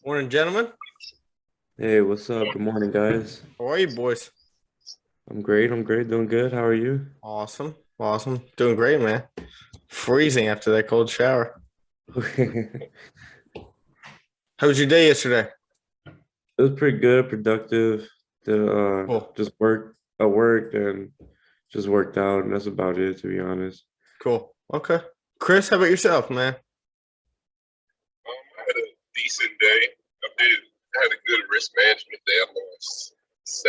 Morning, gentlemen. Hey, what's up? Good morning, guys. How are you, boys? I'm great. I'm great. Doing good. How are you? Awesome. Awesome. Doing great, man. Freezing after that cold shower. It How was your day yesterday? was pretty good, productive. Cool. Just worked. I worked and just worked out, and that's about it, to be honest. Cool. Okay. Chris, how about yourself, man? I had a decent day. I had a good risk management day. I lost $72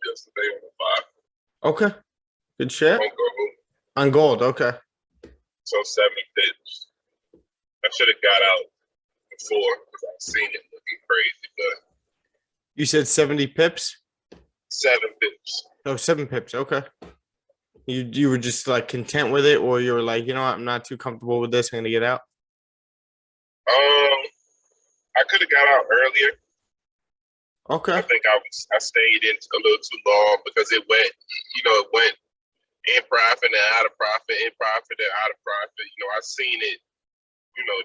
yesterday on the five Okay. Good shit. on gold. On gold. Okay. So 70 pips. I should have got out before because I've seen it looking crazy, but You said 70 pips? 7 pips. Oh, 7 pips. Okay. You were just like content with it, or you were like, you know what, I'm not too comfortable with this. I'm gonna get out. Um, I could have got out earlier. I Okay. think I stayed in a little too long because it went in profit and out of profit, in profit and out of profit. I seen it,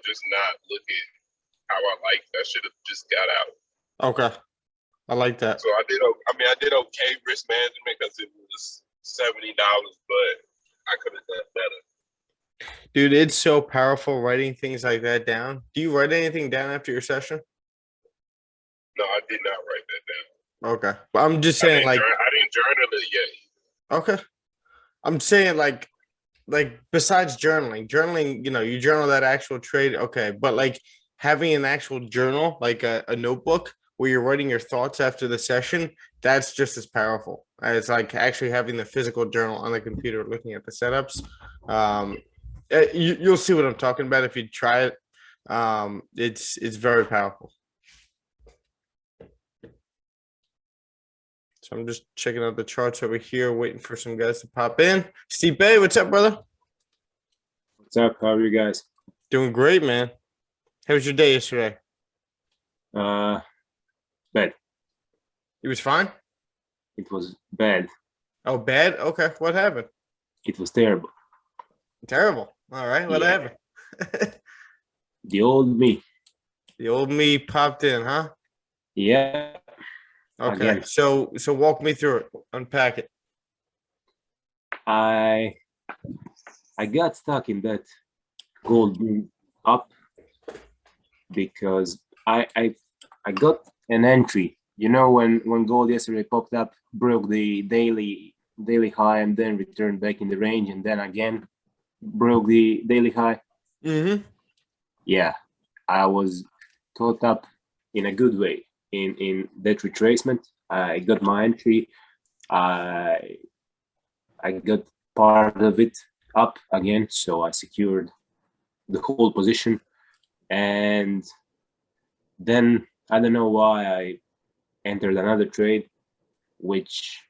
just not looking how I liked. I should have just got out. Okay. I like that. So I did. I did okay risk management because it was $70, but I could have done better. Dude, it's so powerful writing things like that down. Do you write anything down after your session? No, I did not write that down. Okay. Well, I'm just saying, like, I didn't journal it yet. okay. I'm saying like besides journaling, you journal that actual trade, okay, but like having an actual journal, like a notebook where you're writing your thoughts after the session, that's just as powerful. It's like actually having the physical journal on the computer, looking at the setups. You'll see what I'm talking about if you try it. It's very powerful. So I'm just checking out the charts over here, waiting for some guys to pop in. Steve Bay, what's up, brother? What's up? How are you guys? Doing great, man. How was your day yesterday? Uh, Bad. It was fine. It was bad. Oh, bad. Okay, what happened? It was terrible. Terrible. All right, what Yeah, happened? the old me. The old me popped in, huh? Yeah, Okay, again. so walk me through it. Unpack it. I I got stuck in that gold boom up because I got an entry. You know, when gold yesterday popped up, broke the daily high, and then returned back in the range, and then again broke the daily high. Mm-hmm. Yeah, I was caught up in a good way in that retracement. I got my entry. I I got part of it up again, so I secured the whole position. And then I don't know why I entered another trade, which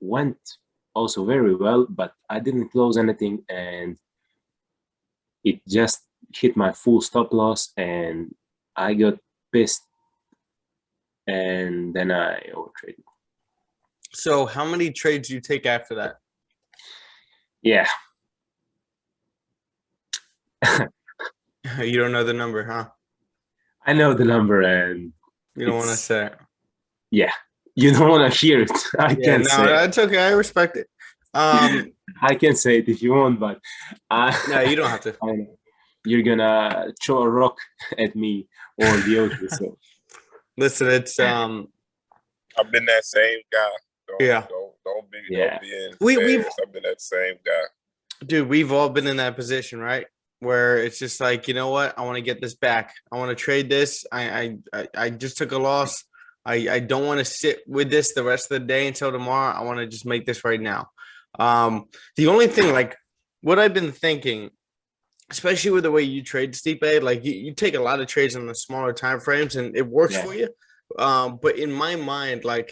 went also very well, but I didn't close anything, and it just hit my full stop loss, and I got pissed, and then I overtraded. So how many trades do you take after that? Yeah. You don't know the number, huh? I know the number, and You don't want to it's, say it. yeah, you don't want to hear it. I Yeah, can no, say it. that's okay. I respect it. Um, I can say it if you want, but no, you don't have to. I know you're gonna throw a rock at me or the ocean. So Listen, it's I've been that same guy. Don't yeah. yeah, be We've embarrassed. I've been that same guy. Dude, we've all been in that position, right? Where it's just like, you know what? I want to get this back. I want to trade this. I just took a loss. I don't want to sit with this the rest of the day until tomorrow. I want to just make this right now. The only thing, like, what I've been thinking, especially with the way you trade, Stipe, like you take a lot of trades in the smaller time frames and it works yeah, for you. But in my mind, like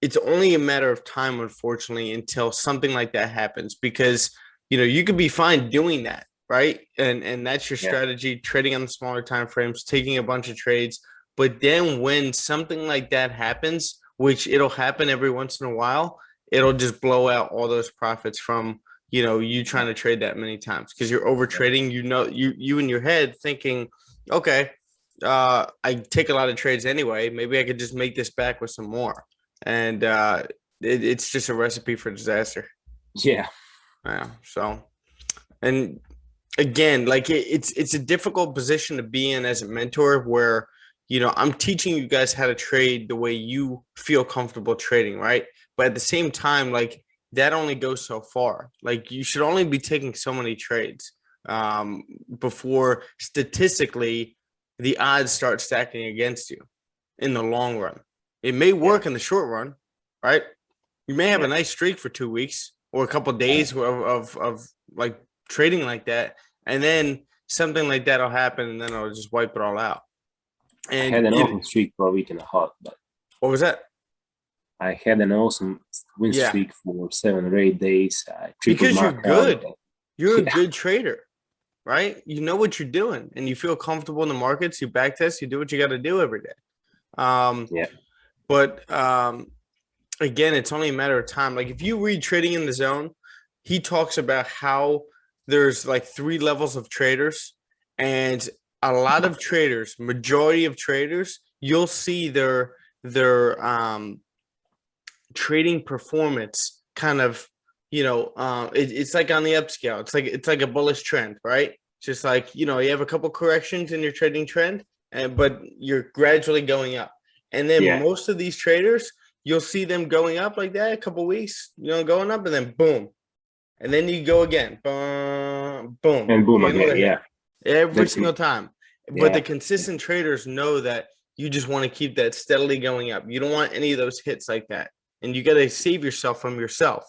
it's only a matter of time, unfortunately, until something like that happens because you could be fine doing that, right? And that's your yeah, strategy, trading on the smaller time frames, taking a bunch of trades. But then when something like that happens, which it'll happen every once in a while, it'll just blow out all those profits from you trying yeah, to trade that many times because you're over yeah, trading. You in your head thinking, okay, I take a lot of trades anyway. Maybe I could just make this back with some more. And it's just a recipe for disaster. Yeah. Yeah. So, and again, like it's a difficult position to be in as a mentor where, I'm teaching you guys how to trade the way you feel comfortable trading, right? But at the same time, like that only goes so far. Like you should only be taking so many trades before statistically the odds start stacking against you in the long run. It may work in the short run, right? You may have a nice streak for 2 weeks or a couple of days of like trading like that, and then something like that'll happen, and then it'll just wipe it all out. And I had an awesome streak for a week and a half, but what was that? I had an awesome win streak for 7 or 8 days. Because you're good. You're a good trader, right? You know what you're doing, and you feel comfortable in the markets. You back test. You do what you got to do every day. But again, it's only a matter of time. Like if you read Trading in the Zone, he talks about how there's like 3 levels of traders, and a lot of traders, majority of traders, you'll see their trading performance kind of, it's like on the upscale. It's like a bullish trend, right? Just like, you have a couple corrections in your trading trend, but you're gradually going up. And then most of these traders, you'll see them going up like that a couple weeks, going up, and then boom. And then you go again, boom, boom. And boom again, Every single time. But the consistent traders know that you just want to keep that steadily going up. You don't want any of those hits like that. And you got to save yourself from yourself.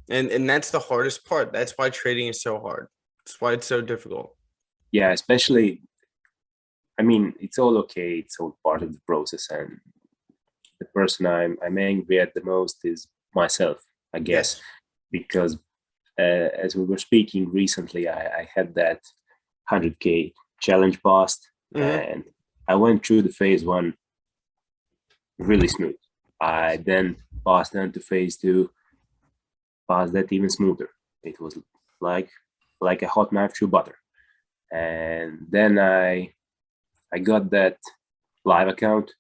And that's the hardest part. That's why trading is so hard. That's why it's so difficult. Yeah, especially, I mean, it's all okay. It's all part of the process. And the person I'm angry at the most is myself, I guess. Because as we were speaking recently, I had that 100K challenge passed, and I went through the phase 1 really smooth. I then passed on to phase 2, passed that even smoother. It was like a hot knife through butter. And then I got that live account,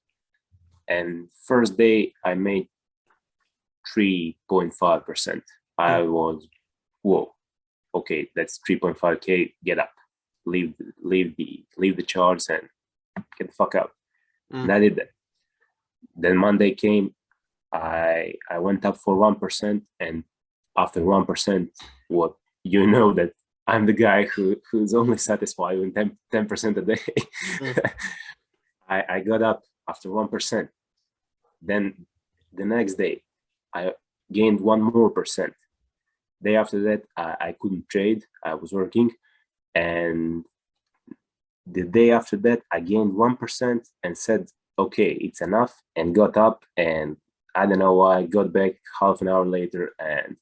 and first day I made 3.5%. I was, whoa, okay, that's 3.5K. Get up, leave the charts and get the fuck out. And I did that. Then Monday came, I went up for 1%, and after 1%, what that I'm the guy who's only satisfied with 10% a day. I got up after 1%. Then the next day, I gained 1 more percent. Day after that, I couldn't trade. I was working, and the day after that, I gained 1% and said, "Okay, it's enough," and got up. And I don't know why, I got back half an hour later and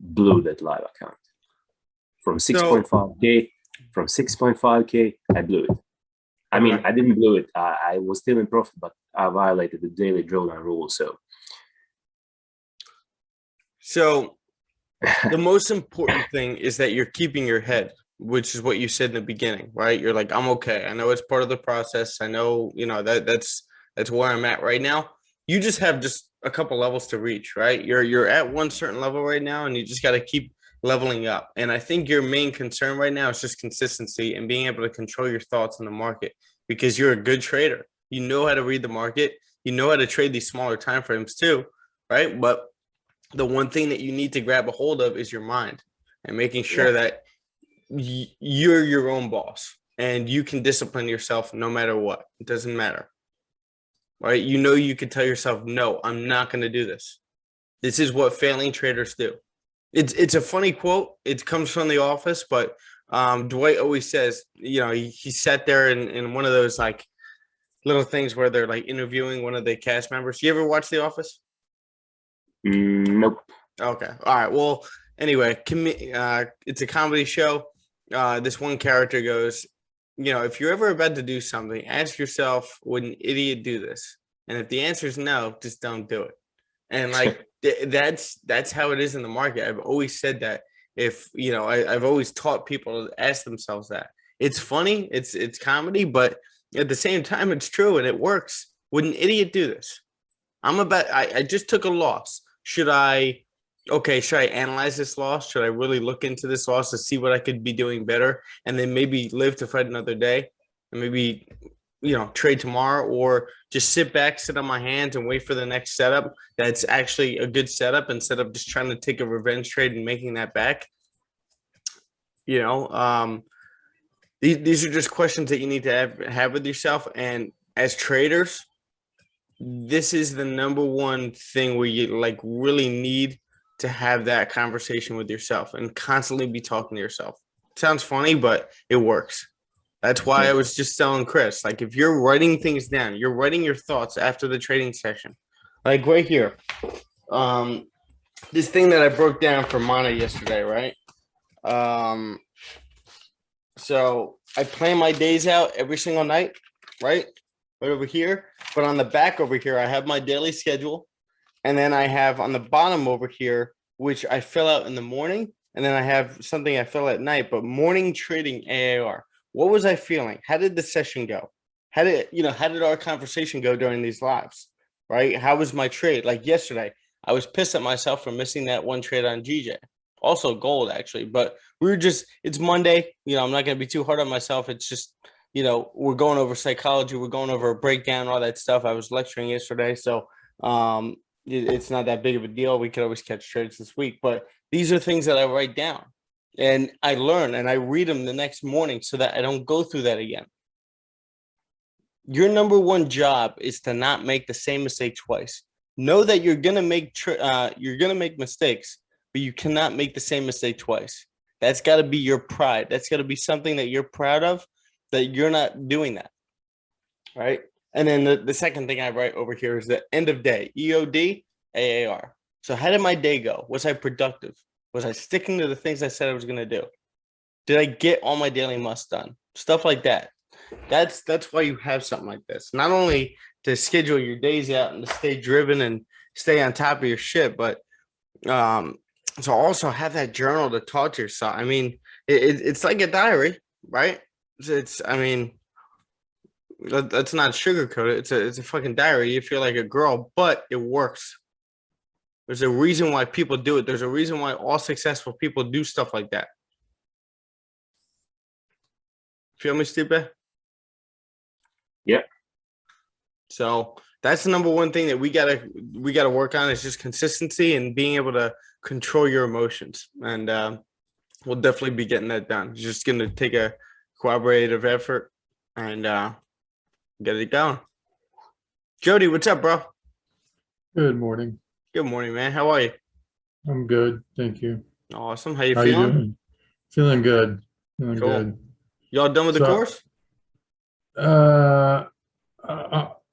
blew that live account from 6.5K. From 6.5K, I blew it. I mean, I didn't blow it. I was still in profit, but I violated the daily drawdown rule. So the most important thing is that you're keeping your head, which is what you said in the beginning, right? You're like, I'm okay. I know it's part of the process. I know, that's where I'm at right now. You just have just a couple levels to reach, right? You're at one certain level right now, and you just got to keep leveling up. And I think your main concern right now is just consistency and being able to control your thoughts in the market, because you're a good trader. You know how to read the market. You know how to trade these smaller time frames too, right? But the one thing that you need to grab a hold of is your mind, and making sure that you're your own boss and you can discipline yourself no matter what. It doesn't matter, right? You could tell yourself, no, I'm not going to do this. This is what failing traders do. It's a funny quote. It comes from The Office, but Dwight always says, he sat there in one of those like little things where they're like interviewing one of the cast members. You ever watch The Office? Nope. Okay. All right. Well, anyway, it's a comedy show. This one character goes, if you're ever about to do something, ask yourself, would an idiot do this? And if the answer is no, just don't do it. And like that's how it is in the market. I've always said that. If I've always taught people to ask themselves that. It's funny, it's comedy, but at the same time, it's true and it works. Would an idiot do this? I just took a loss. Should I analyze this loss? Should I really look into this loss to see what I could be doing better and then maybe live to fight another day and maybe, trade tomorrow, or just sit back, sit on my hands and wait for the next setup that's actually a good setup instead of just trying to take a revenge trade and making that back? These are just questions that you need to have with yourself. And as traders, this is the number one thing where you like really need to have that conversation with yourself and constantly be talking to yourself. It sounds funny, but it works. That's why I was just telling Chris, like, if you're writing things down, you're writing your thoughts after the trading session, like right here. This thing that I broke down for Mana yesterday, right? So I plan my days out every single night, right over here. But on the back over here, I have my daily schedule. And then I have on the bottom over here, which I fill out in the morning. And then I have something I fill at night, but morning trading AAR. What was I feeling? How did the session go? How did our conversation go during these lives, right? How was my trade? Like yesterday, I was pissed at myself for missing that one trade on GJ. Also gold, actually. But it's Monday. I'm not going to be too hard on myself. It's just, we're going over psychology. We're going over a breakdown, all that stuff. I was lecturing yesterday. So it's not that big of a deal. We could always catch trades this week. But these are things that I write down. And I learn and I read them the next morning so that I don't go through that again. Your number one job is to not make the same mistake twice. Know that you're going to make mistakes, but you cannot make the same mistake twice. That's got to be your pride. That's got to be something that you're proud of, that you're not doing that, right? And then the second thing I write over here is the end of day, EOD, AAR. So how did my day go? Was I productive? Was I sticking to the things I said I was going to do? Did I get all my daily musts done? Stuff like that. That's why you have something like this. Not only to schedule your days out and to stay driven and stay on top of your shit, but to also have that journal to talk to yourself. I mean, it's like a diary, right? Let's not sugarcoat it. It's a fucking diary. You feel like a girl, but it works. There's a reason why people do it. There's a reason why all successful people do stuff like that. Feel me, Stipe? Yeah. So that's the number one thing that we gotta work on is just consistency and being able to control your emotions. And we'll definitely be getting that done. It's just gonna take a cooperative effort and get it going. Jody, what's up, bro? Good morning. Good morning, man. How are you? I'm good, thank you. Awesome. How you How you feeling? doing? Feeling good. Feeling Cool. good. Y'all done with the So- course?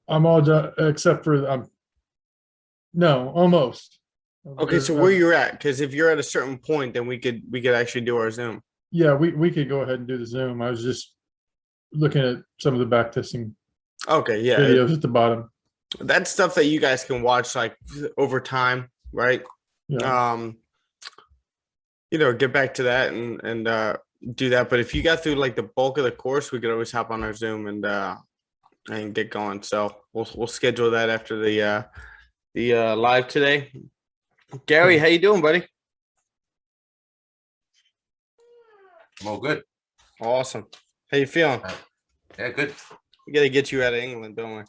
I'm all done except for no, almost. Okay, so where you're at? Because if you're at a certain point, then we could actually do our Zoom. Yeah, we could go ahead and do the Zoom. I was just looking at some of the back testing Okay, yeah. videos at the bottom. That's stuff that you guys can watch like over time, right? Yeah. Get back to that and do that. But if you got through like the bulk of the course, we could always hop on our Zoom and get going. So we'll schedule that after the live today. Gary, how you doing, buddy? I'm all good. Awesome. How you feeling? Yeah, good. We got to get you out of England, don't we?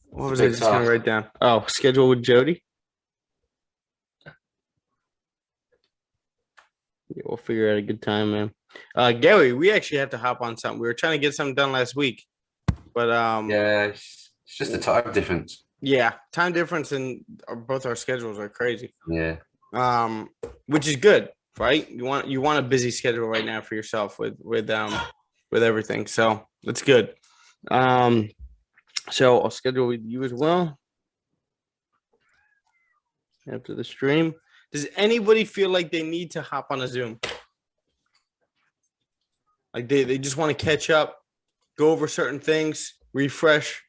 What was I just gonna write down? Oh, schedule with Jody. Yeah, we'll figure out a good time, man. Gary, we actually have to hop on something. We were trying to get something done last week, but Yeah, it's just the time difference. yeah, time difference and both our schedules are crazy. Yeah. Which is good, right? You want a busy schedule right now for yourself with everything. So that's good. So I'll schedule with you as well after the stream. Does anybody feel like they need to hop on a Zoom? Like they just want to catch up, go over certain things, refresh?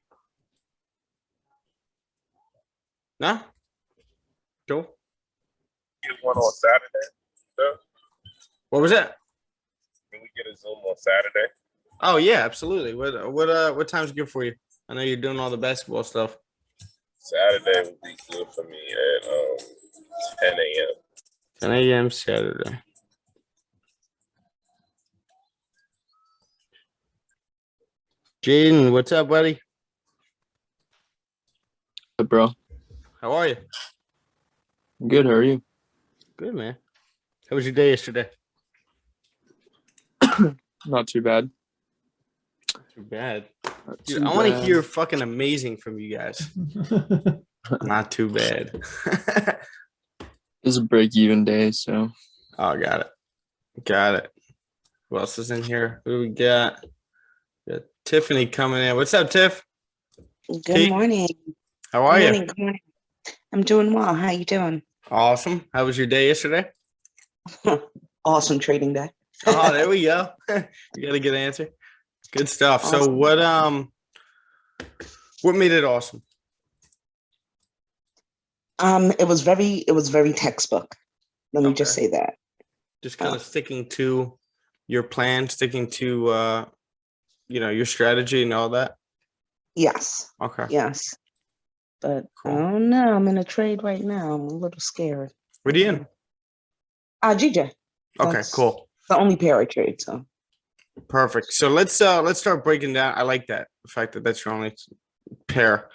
No? Cool. one on Saturday? So, What was that? can we get a Zoom on Saturday? Oh yeah, absolutely. What time's good for you? I know you're doing all the basketball stuff. Saturday would be good for me at 10 a.m. 10 a.m. Saturday. Jaden, what's up, buddy? Up, bro? How are you? Good. How are you? Good, man. How was your day yesterday? Not too bad. Too bad. Not Dude, too I want to bad. hear fucking amazing from you guys. Not too bad. It's a break-even day, so Oh, got it. Got it. Who else is in here? Who do we got? Got Tiffany coming in. What's up, Tiff? Good Kate? morning. How are Good you? morning. Good morning. I'm doing well. How you doing? Awesome. How was your day yesterday? Awesome trading day. Oh, there we go. You got a good answer. Good stuff. So Awesome. what made it awesome? It was very textbook. Let me just Okay. say that. Just kind of sticking to your plan, sticking to your strategy and all that. Yes. Okay. Yes. But I Cool. don't know. I'm in a trade right now. I'm a little scared. What are you in? GJ. Okay, That's cool. the only pair I trade. So Perfect. So let's start breaking down. I like that. The fact that that's your only pair.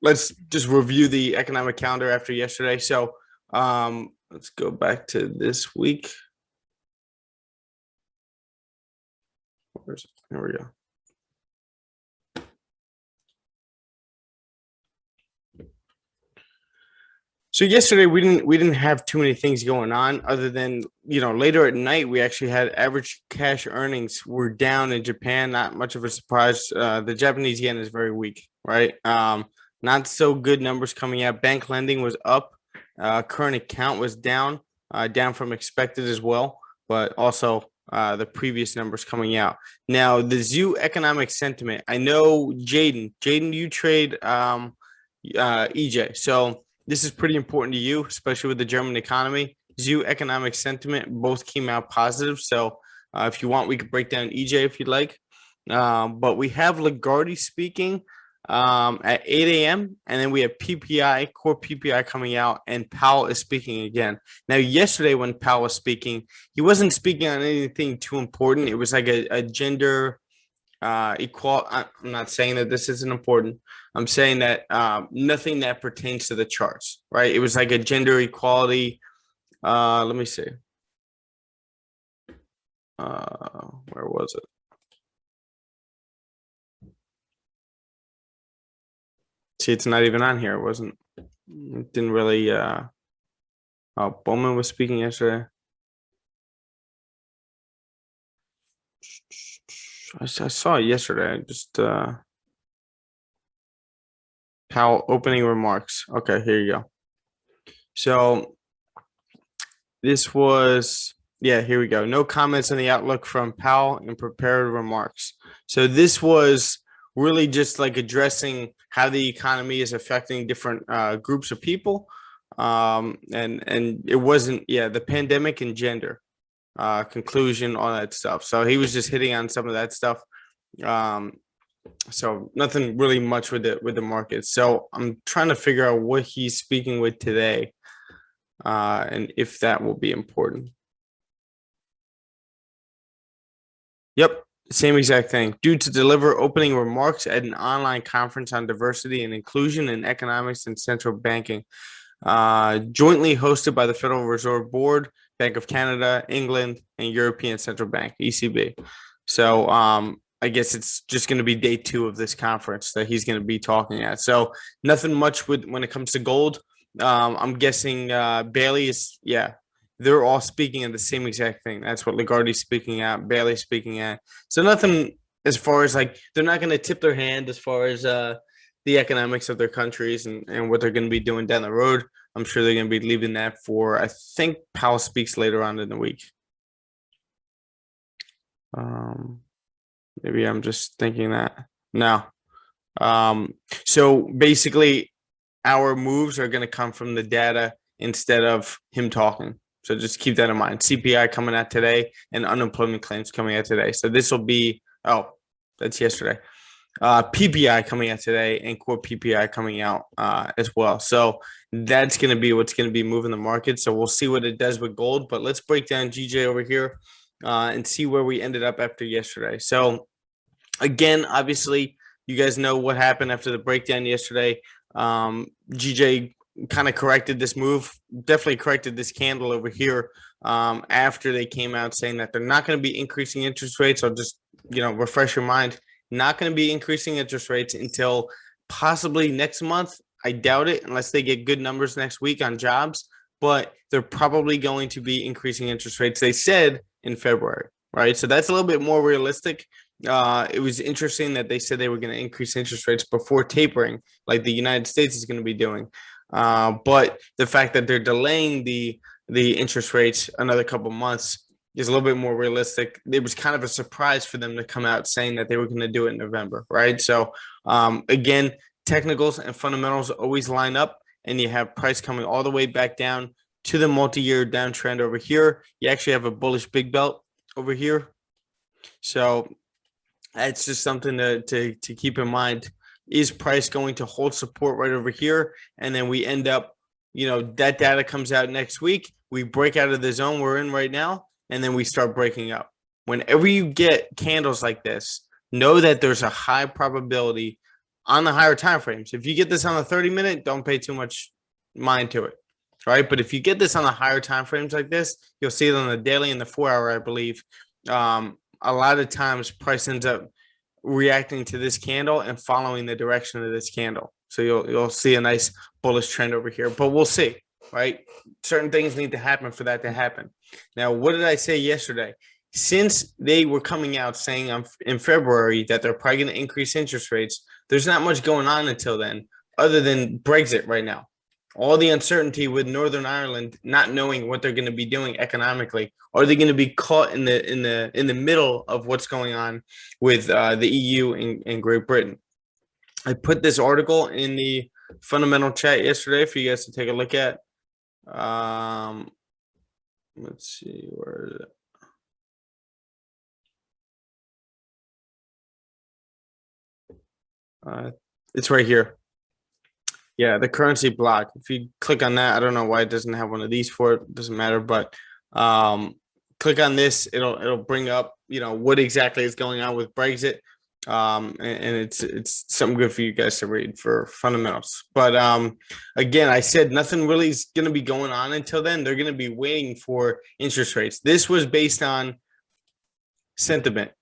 Let's just review the economic calendar after yesterday. So let's go back to this week. Where's it? There we go. So yesterday we didn't have too many things going on other than, later at night we actually had average cash earnings were down in Japan. Not much of a surprise. The Japanese yen is very weak, right? Not so good numbers coming out. Bank lending was up. Current account was down from expected as well, but also the previous numbers coming out. Now the ZOO economic sentiment. I know Jaden, you trade EJ, so this is pretty important to you, especially with the German economy. ZOO economic sentiment both came out positive. So if you want, we could break down EJ if you'd like. But we have Lagarde speaking at 8 a.m. And then we have PPI, core PPI coming out, and Powell is speaking again. Now, yesterday when Powell was speaking, he wasn't speaking on anything too important. It was like a gender equal. I'm not saying that this isn't important. I'm saying that nothing that pertains to the charts, right? It was like a gender equality. Let me see. Where was it? See, it's not even on here. It didn't really. Bowman was speaking yesterday. I saw it yesterday. Just Powell opening remarks. Okay, here you go. So this was, here we go. No comments on the outlook from Powell in prepared remarks. So this was really just like addressing how the economy is affecting different groups of people. And it wasn't, the pandemic and gender conclusion, all that stuff. So he was just hitting on some of that stuff. So nothing really much with the market. So I'm trying to figure out what he's speaking with today, and if that will be important. Yep, same exact thing. Due to deliver opening remarks at an online conference on diversity and inclusion in economics and central banking, jointly hosted by the Federal Reserve Board, Bank of Canada, England, and European Central Bank, ECB. So I guess it's just going to be day 2 of this conference that he's going to be talking at. So nothing much when it comes to gold. I'm guessing Bailey is, they're all speaking at the same exact thing. That's what Lagarde's speaking at, Bailey's speaking at. So nothing as far as like, they're not going to tip their hand as far as the economics of their countries and what they're going to be doing down the road. I'm sure they're going to be leaving that for, I think Powell speaks later on in the week. Maybe I'm just thinking that. No. So basically, our moves are going to come from the data instead of him talking. So just keep that in mind. CPI coming out today and unemployment claims coming out today. So this will be, oh, that's yesterday. PPI coming out today and core PPI coming out as well. So that's going to be what's going to be moving the market. So we'll see what it does with gold. But let's break down GJ over here and see where we ended up after yesterday. So again, obviously, you guys know what happened after the breakdown yesterday. GJ kind of corrected this move, definitely corrected this candle over here after they came out saying that they're not going to be increasing interest rates. I'll just, refresh your mind. Not going to be increasing interest rates until possibly next month. I doubt it unless they get good numbers next week on jobs, but they're probably going to be increasing interest rates. They said in February, right? So that's a little bit more realistic. It was interesting that they said they were going to increase interest rates before tapering, like the United States is going to be doing. But the fact that they're delaying the interest rates another couple months is a little bit more realistic. It was kind of a surprise for them to come out saying that they were going to do it in November, right? So again, technicals and fundamentals always line up, and you have price coming all the way back down to the multi-year downtrend over here. You actually have a bullish big belt over here. So that's just something to keep in mind. Is price going to hold support right over here? And then we end up, that data comes out next week. We break out of the zone we're in right now, and then we start breaking up. Whenever you get candles like this, know that there's a high probability on the higher time frames. If you get this on the 30-minute, don't pay too much mind to it, right? But if you get this on the higher time frames like this, you'll see it on the daily and the 4-hour, I believe. A lot of times price ends up reacting to this candle and following the direction of this candle. So you'll see a nice bullish trend over here, but we'll see, right? Certain things need to happen for that to happen. Now, what did I say yesterday? Since they were coming out saying in February that they're probably going to increase interest rates, there's not much going on until then other than Brexit right now. All the uncertainty with Northern Ireland not knowing what they're going to be doing economically. Are they going to be caught in the middle of what's going on with the EU and Great Britain? I put this article in the fundamental chat yesterday for you guys to take a look at. Let's see, where is it? It's right here. Yeah, the currency block. If you click on that, I don't know why it doesn't have one of these for it. Doesn't matter, but click on this. It'll bring up, what exactly is going on with Brexit. And it's something good for you guys to read for fundamentals. But again, I said nothing really is going to be going on until then. They're going to be waiting for interest rates. This was based on sentiment.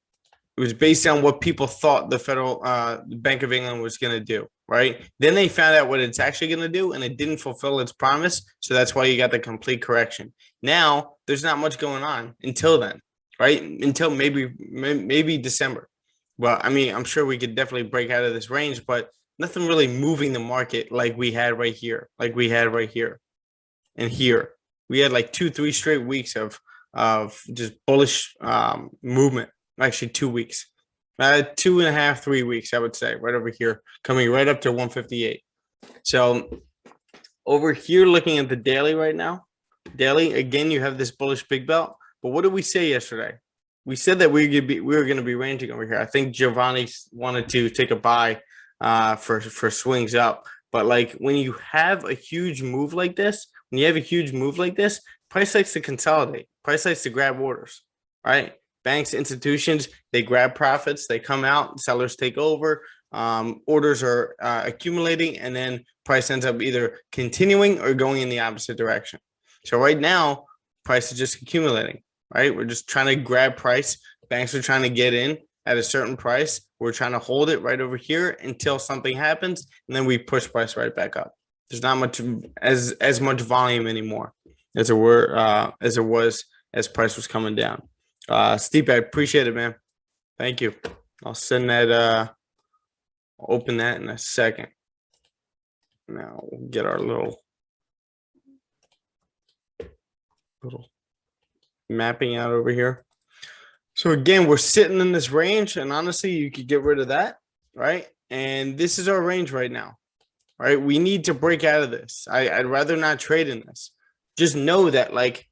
It was based on what people thought the Federal Bank of England was going to do, right? Then they found out what it's actually going to do, and it didn't fulfill its promise. So that's why you got the complete correction. Now there's not much going on until then, right? Until maybe December. Well, I mean, I'm sure we could definitely break out of this range, but nothing really moving the market like we had right here, and here. We had like 2-3 straight weeks of just bullish movement. Actually, 2 weeks, 2.5, 3 weeks, I would say, right over here, coming right up to 158. So over here, looking at the daily right now, again, you have this bullish big belt. But what did we say yesterday? We said that we were going to be ranging over here. I think Giovanni wanted to take a buy for swings up. But like when you have a huge move like this, price likes to consolidate. Price likes to grab orders, right? Banks, institutions, they grab profits, they come out, sellers take over, orders are accumulating, and then price ends up either continuing or going in the opposite direction. So right now, price is just accumulating, right? We're just trying to grab price. Banks are trying to get in at a certain price. We're trying to hold it right over here until something happens, and then we push price right back up. There's not much as much volume anymore as there was as price was coming down. Steve, I appreciate it, man. Thank you. I'll send that, open that in a second. Now we'll get our little mapping out over here. So again, we're sitting in this range, and honestly, you could get rid of that, right? And this is our range right now. right? We need to break out of this. I'd rather not trade in this. Just know that, like,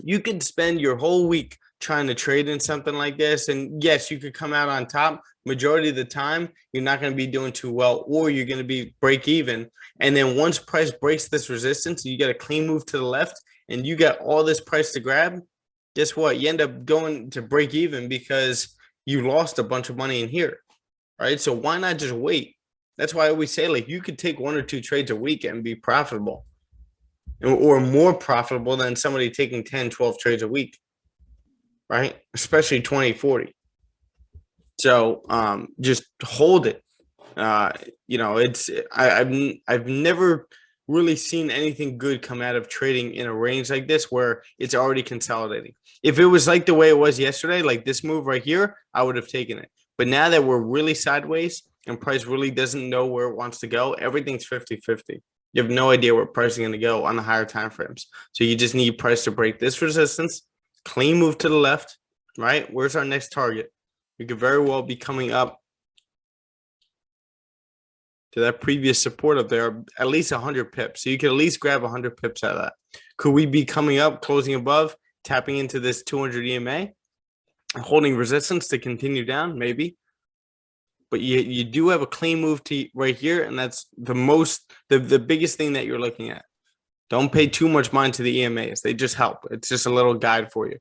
you could spend your whole week trying to trade in something like this. And yes, you could come out on top. Majority of the time, you're not going to be doing too well, or you're going to be break even. And then once price breaks this resistance, you get a clean move to the left and you got all this price to grab. Guess what? You end up going to break even because you lost a bunch of money in here, right? So why not just wait? That's why I always say, like, you could take 1 or 2 trades a week and be profitable, or more profitable than somebody taking 10, 12 trades a week, right? Especially 20, 40. So just hold it. I've never really seen anything good come out of trading in a range like this where it's already consolidating. If it was like the way it was yesterday, like this move right here, I would have taken it. But now that we're really sideways and price really doesn't know where it wants to go, everything's 50-50. You have no idea where price is going to go on the higher time frames. So you just need price to break this resistance, clean move to the left, right? Where's our next target? We could very well be coming up to that previous support up there, at least 100 pips. So you could at least grab 100 pips out of that. Could we be coming up, closing above, tapping into this 200 EMA, holding resistance to continue down? Maybe. But you do have a clean move to right here, and that's the biggest thing that you're looking at. Don't pay too much mind to the EMAs. They just help. It's just a little guide for you.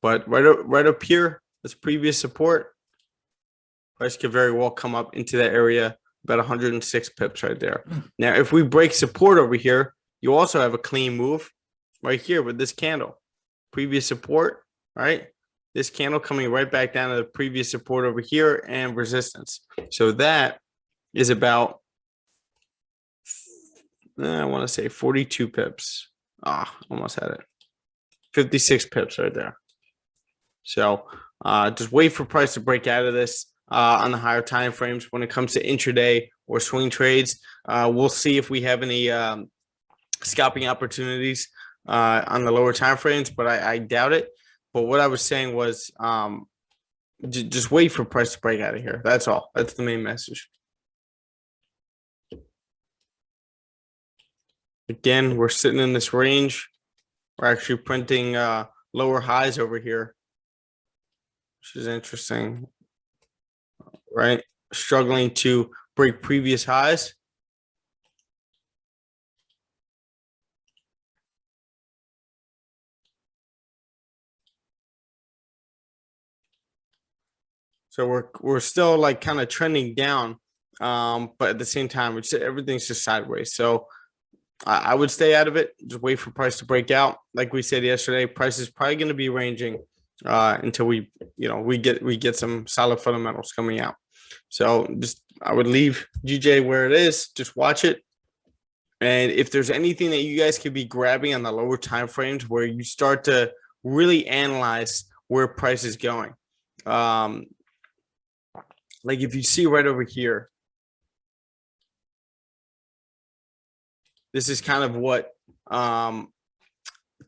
But right up here, this previous support, price could very well come up into that area, about 106 pips right there. Now, if we break support over here, you also have a clean move right here with this candle. Previous support, right? This candle coming right back down to the previous support over here and resistance. So that is about, I want to say 42 pips. Almost had it. 56 pips right there. So just wait for price to break out of this on the higher time frames. When it comes to intraday or swing trades, we'll see if we have any scalping opportunities on the lower time frames, but I doubt it. But what I was saying was just wait for price to break out of here. That's all. That's the main message. Again, we're sitting in this range. We're actually printing lower highs over here, which is interesting, right? Struggling to break previous highs. So we're still like kind of trending down, but at the same time, everything's just sideways. So I would stay out of it. Just wait for price to break out. Like we said yesterday, price is probably going to be ranging until we get some solid fundamentals coming out. So I would leave GJ where it is. Just watch it. And if there's anything that you guys could be grabbing on the lower time frames where you start to really analyze where price is going. Like if you see right over here, this is kind of what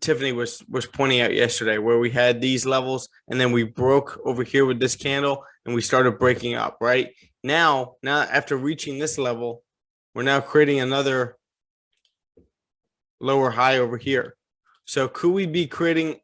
Tiffany was pointing out yesterday, where we had these levels and then we broke over here with this candle and we started breaking up, right? Now after reaching this level, we're now creating another lower high over here. So could we be creating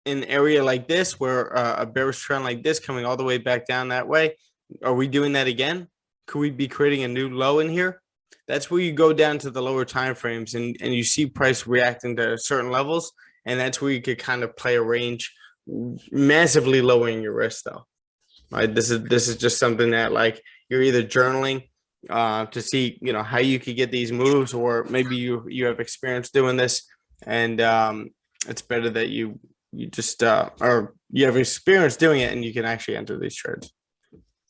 an area like this where a bearish trend like this coming all the way back down that way? Are we doing that again? Could we be creating a new low in here? That's where you go down to the lower time frames and you see price reacting to certain levels. And that's where you could kind of play a range, massively lowering your risk though. Right. This is just something that like you're either journaling to see, how you could get these moves, or maybe you have experience doing this and it's better that you just or you have experience doing it and you can actually enter these trades.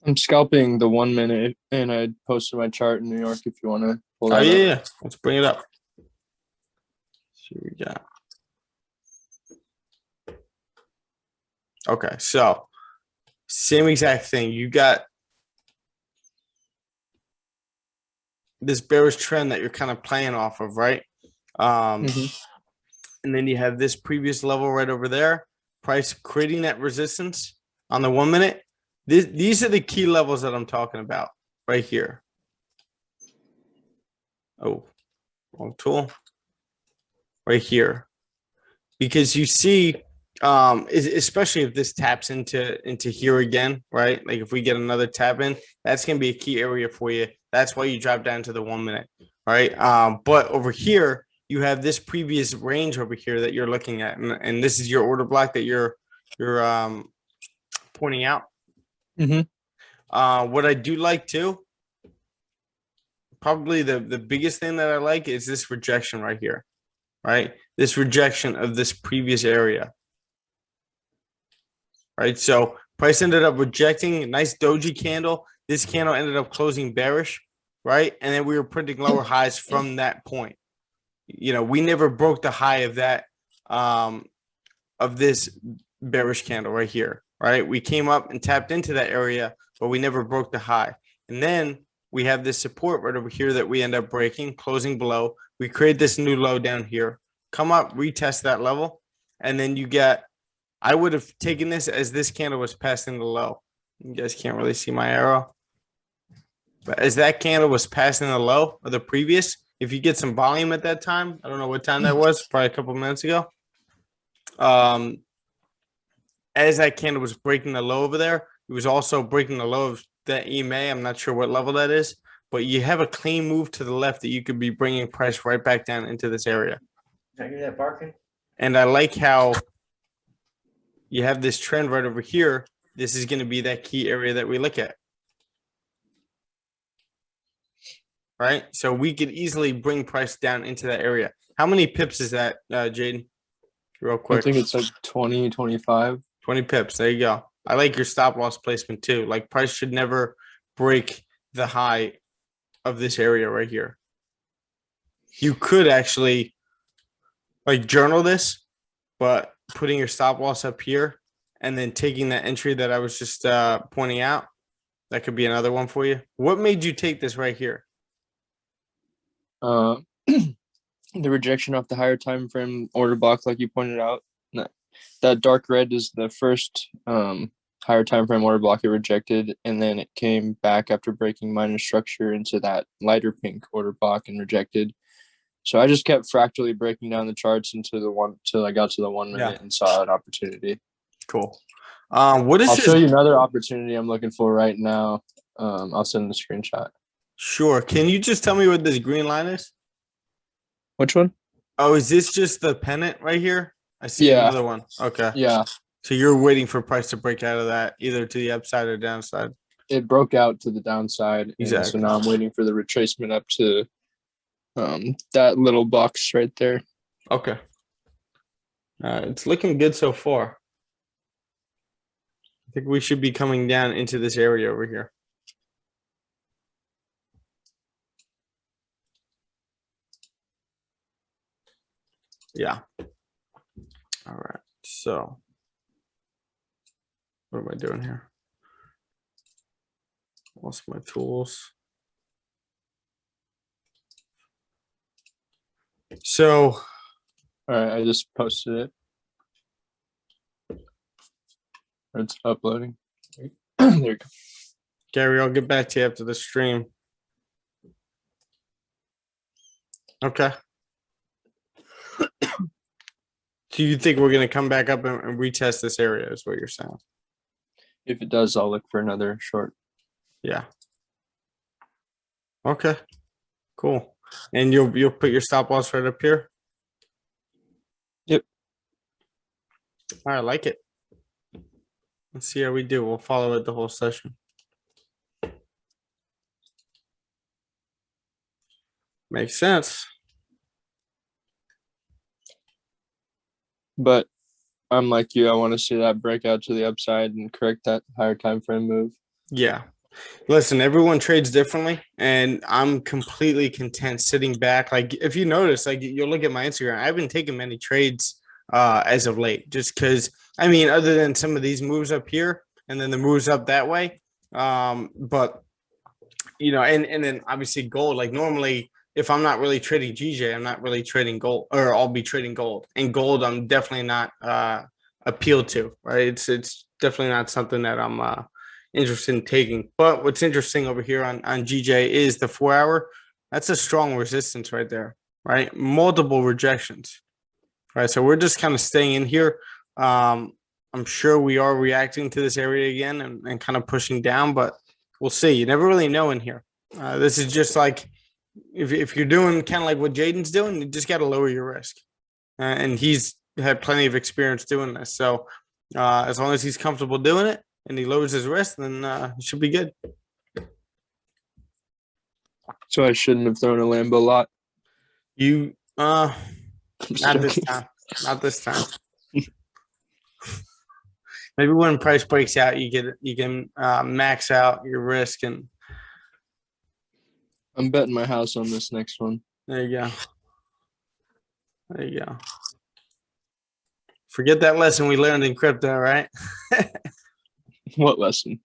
I'm scalping the 1 minute, and I posted my chart in New York if you want to pull that Oh up. yeah, let's bring it up. See what we got. Okay, so same exact thing. You got this bearish trend that you're kind of playing off of, right? And then you have this previous level right over there. Price creating that resistance on the 1 minute. These are the key levels that I'm talking about right here. Oh, wrong tool. Right here. Because you see, especially if this taps into here again, right? Like if we get another tap in, that's gonna be a key area for you. That's why you drop down to the 1 minute, right? But over here, you have this previous range over here that you're looking at, and this is your order block that you're pointing out. What I do like too, probably the biggest thing that I like is this rejection right here, right? This rejection of this previous area, right? So price ended up rejecting a nice doji candle. This candle ended up closing bearish, right? And then we were printing lower highs from that point. You know, we never broke the high of that of this bearish candle right here, right? We came up and tapped into that area, but we never broke the high. And then we have this support right over here that we end up breaking, closing below. We create this new low down here, come up, retest that level, and then you get, I would have taken this as this candle was passing the low. You guys can't really see my arrow. But as that candle was passing the low of the previous, if you get some volume at that time, I don't know what time that was, probably a couple minutes ago. As that candle was breaking the low over there, it was also breaking the low of that EMA. I'm not sure what level that is, but you have a clean move to the left that you could be bringing price right back down into this area. Did I hear that barking? And I like how you have this trend right over here. This is going to be that key area that we look at. Right? So we could easily bring price down into that area. How many pips is that, Jaden? Real quick. I think it's like 20, 25. 20 pips. There you go. I like your stop loss placement too. Like price should never break the high of this area right here. You could actually like journal this, but putting your stop loss up here and then taking that entry that I was just pointing out, that could be another one for you. What made you take this right here? The rejection off the higher time frame order block, like you pointed out. That dark red is the first higher time frame order block it rejected, and then it came back after breaking minor structure into that lighter pink order block and rejected. So I just kept fractally breaking down the charts into the one till I got to the 1 minute and saw an opportunity. Cool. What is I'll this? show you another opportunity I'm looking for right now. I'll send the screenshot. Sure. Can you just tell me what this green line is? Which one? Oh, is this just the pennant right here? I see another one. Okay. Yeah. So you're waiting for price to break out of that, either to the upside or downside. It broke out to the downside. Exactly. So now I'm waiting for the retracement up to that little box right there. Okay. It's looking good so far. I think we should be coming down into this area over here. Yeah. All right. So what am I doing here? Lost my tools. So, all right, I just posted it. It's uploading. There you go. Gary, I'll get back to you after the stream. Okay. Do you think we're going to come back up and retest this area is what you're saying? If it does, I'll look for another short. Yeah. Okay. Cool. And you'll put your stop loss right up here? Yep. All right, I like it. Let's see how we do. We'll follow it the whole session. Makes sense. But I'm like you. I want to see that breakout to the upside and correct that higher time frame move. Yeah. Listen, everyone trades differently, and I'm completely content sitting back. Like if you notice, like you'll look at my Instagram, I haven't taken many trades as of late, just because I mean, other than some of these moves up here and then the moves up that way. But you know, and then obviously gold, like normally if I'm not really trading GJ, I'm not really trading gold, or I'll be trading gold. And gold, I'm definitely not appealed to, right? It's definitely not something that I'm interested in taking. But what's interesting over here on GJ is the 4 hour. That's a strong resistance right there, right? Multiple rejections, right? So we're just kind of staying in here. I'm sure we are reacting to this area again and kind of pushing down, but we'll see. You never really know in here. This is just like if you're doing kind of like what Jaden's doing, you just got to lower your risk. And he's had plenty of experience doing this. So as long as he's comfortable doing it and he lowers his risk, then it should be good. So I shouldn't have thrown a Lambo lot. You I'm just not this joking. time. Not this time. Maybe when price breaks out, you can max out your risk, and I'm betting my house on this next one. there you go. There you go. Forget that lesson we learned in crypto, right? What lesson?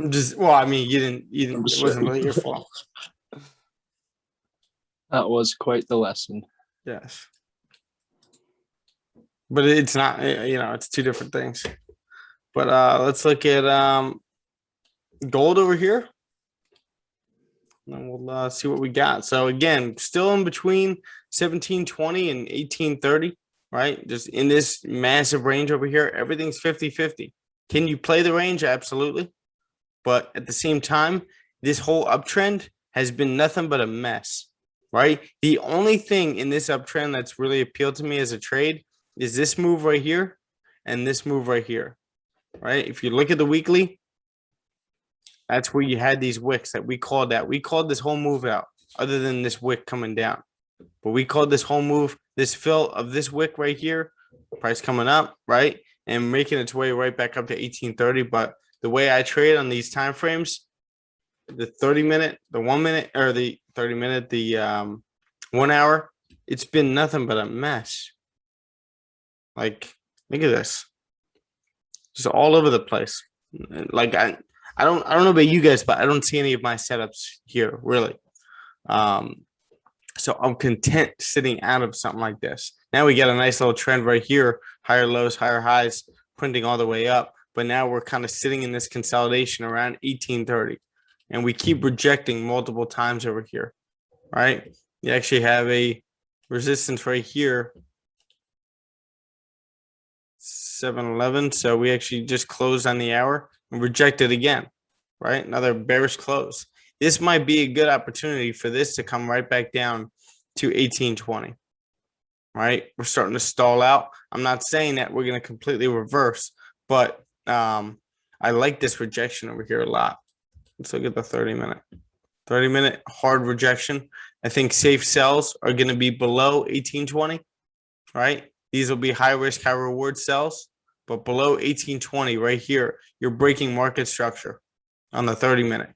Just well, I mean, you didn't. I'm It just wasn't joking. really your fault. That was quite the lesson. Yes, but it's not. It's two different things. But let's look at gold over here. And we'll see what we got. So again, still in between 1720 and 1830, right? Just in this massive range over here, everything's 50-50. Can you play the range? Absolutely. But at the same time, this whole uptrend has been nothing but a mess, right? The only thing in this uptrend that's really appealed to me as a trade is this move right here and this move right here, right? If you look at the weekly, that's where you had these wicks that we called out. We called this whole move out, other than this wick coming down. But we called this whole move, this fill of this wick right here, price coming up, right? And making its way right back up to 1830. But the way I trade on these time frames, the 30-minute, the 1 minute, or the 30-minute, the 1 hour, it's been nothing but a mess. Like, look at this. Just all over the place. Like I don't know about you guys, but I don't see any of my setups here really. So I'm content sitting out of something like this. Now we got a nice little trend right here, higher lows, higher highs, printing all the way up. But now we're kind of sitting in this consolidation around 1830, and we keep rejecting multiple times over here, right? You actually have a resistance right here, 711. So we actually just closed on the hour and rejected again, right? Another bearish close. This might be a good opportunity for this to come right back down to 1820, right? We're starting to stall out. I'm not saying that we're going to completely reverse, but I like this rejection over here a lot. Let's look at the 30-minute. 30-minute hard rejection. I think safe sells are going to be below 1820, right? These will be high risk, high reward sells, but below 1820 right here, you're breaking market structure on the 30-minute.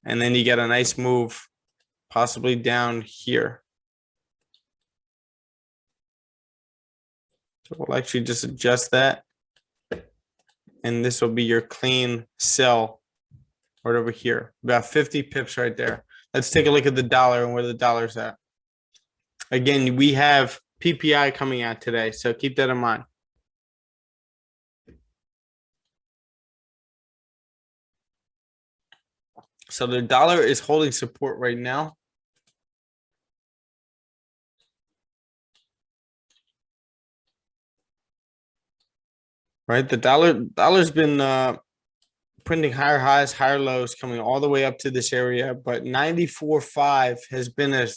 And then you get a nice move possibly down here. So we'll actually just adjust that. And this will be your clean sell right over here. About 50 pips right there. Let's take a look at the dollar and where the dollar's at. Again, we have PPI coming out today, so keep that in mind. So the dollar is holding support right now. Right, the dollar's been printing higher highs, higher lows, coming all the way up to this area, but 94.5 has been a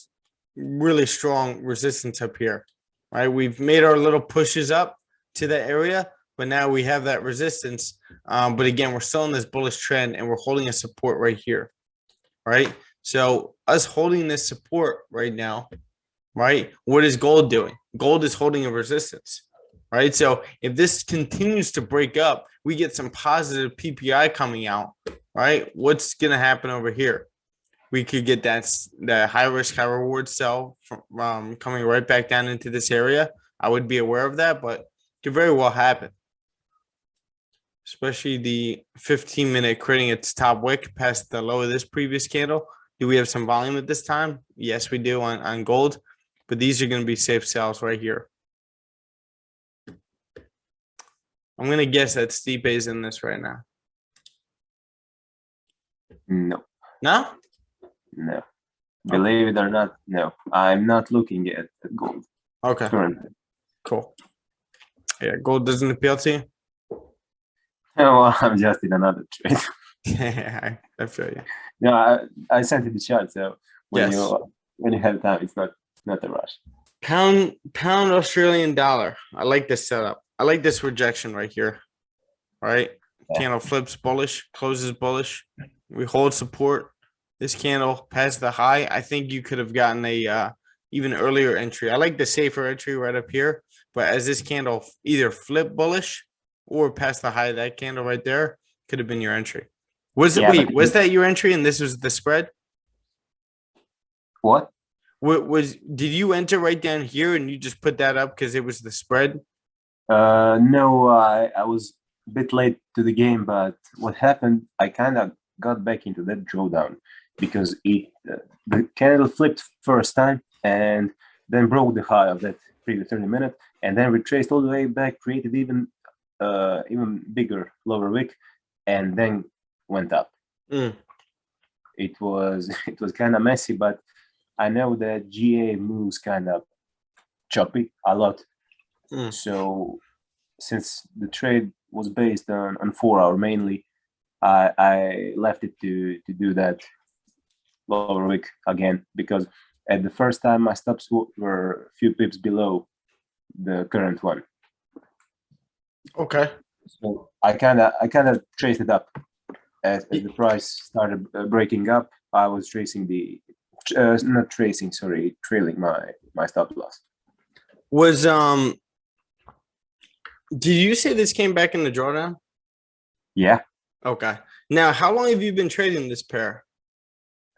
really strong resistance up here. Right, we've made our little pushes up to that area, but now we have that resistance. But again, we're still in this bullish trend, and we're holding a support right here. Right, so us holding this support right now, right? What is gold doing? Gold is holding a resistance. Right, so if this continues to break up, we get some positive PPI coming out. Right, what's gonna happen over here? We could get that high risk, high reward sell from coming right back down into this area. I would be aware of that, but it could very well happen. Especially the 15-minute creating its top wick past the low of this previous candle. Do we have some volume at this time? Yes, we do on gold, but these are going to be safe sells right here. I'm going to guess that Stipe is in this right now. No, No? no. Believe it or not, no, I'm not looking at gold Okay, currently. cool. Yeah, gold doesn't appeal to you. No, I'm just in another trade. Yeah, I feel you. No, I sent you the chart, so when Yes. you have time, it's not a rush. Pound Australian dollar. I like this setup. I like this rejection right here. Right? Yeah. Candle flips bullish, closes bullish. We hold support. This candle past the high. I think you could have gotten a even earlier entry. I like the safer entry right up here. But as this candle either flip bullish or past the high of that candle right there, could have been your entry. Was it? Yeah, Wait, but- was that your entry and this was the spread? What? Did you enter right down here and you just put that up because it was the spread? No, I was a bit late to the game, but what happened? I kind of got back into that drawdown because the candle flipped first time and then broke the high of that previous 30-minute, and then retraced all the way back, created even bigger lower wick, and then went up. Mm. It was kind of messy, but I know that GA moves kind of choppy a lot. Mm. So since the trade was based on 4 hour mainly, I left it to do that lower wick again, because at the first time my stops were a few pips below the current one. Okay. So I kind of traced it up as the price started breaking up. I was tracing trailing my stop loss. Was did you say this came back in the drawdown? Yeah. Okay. Now, how long have you been trading this pair?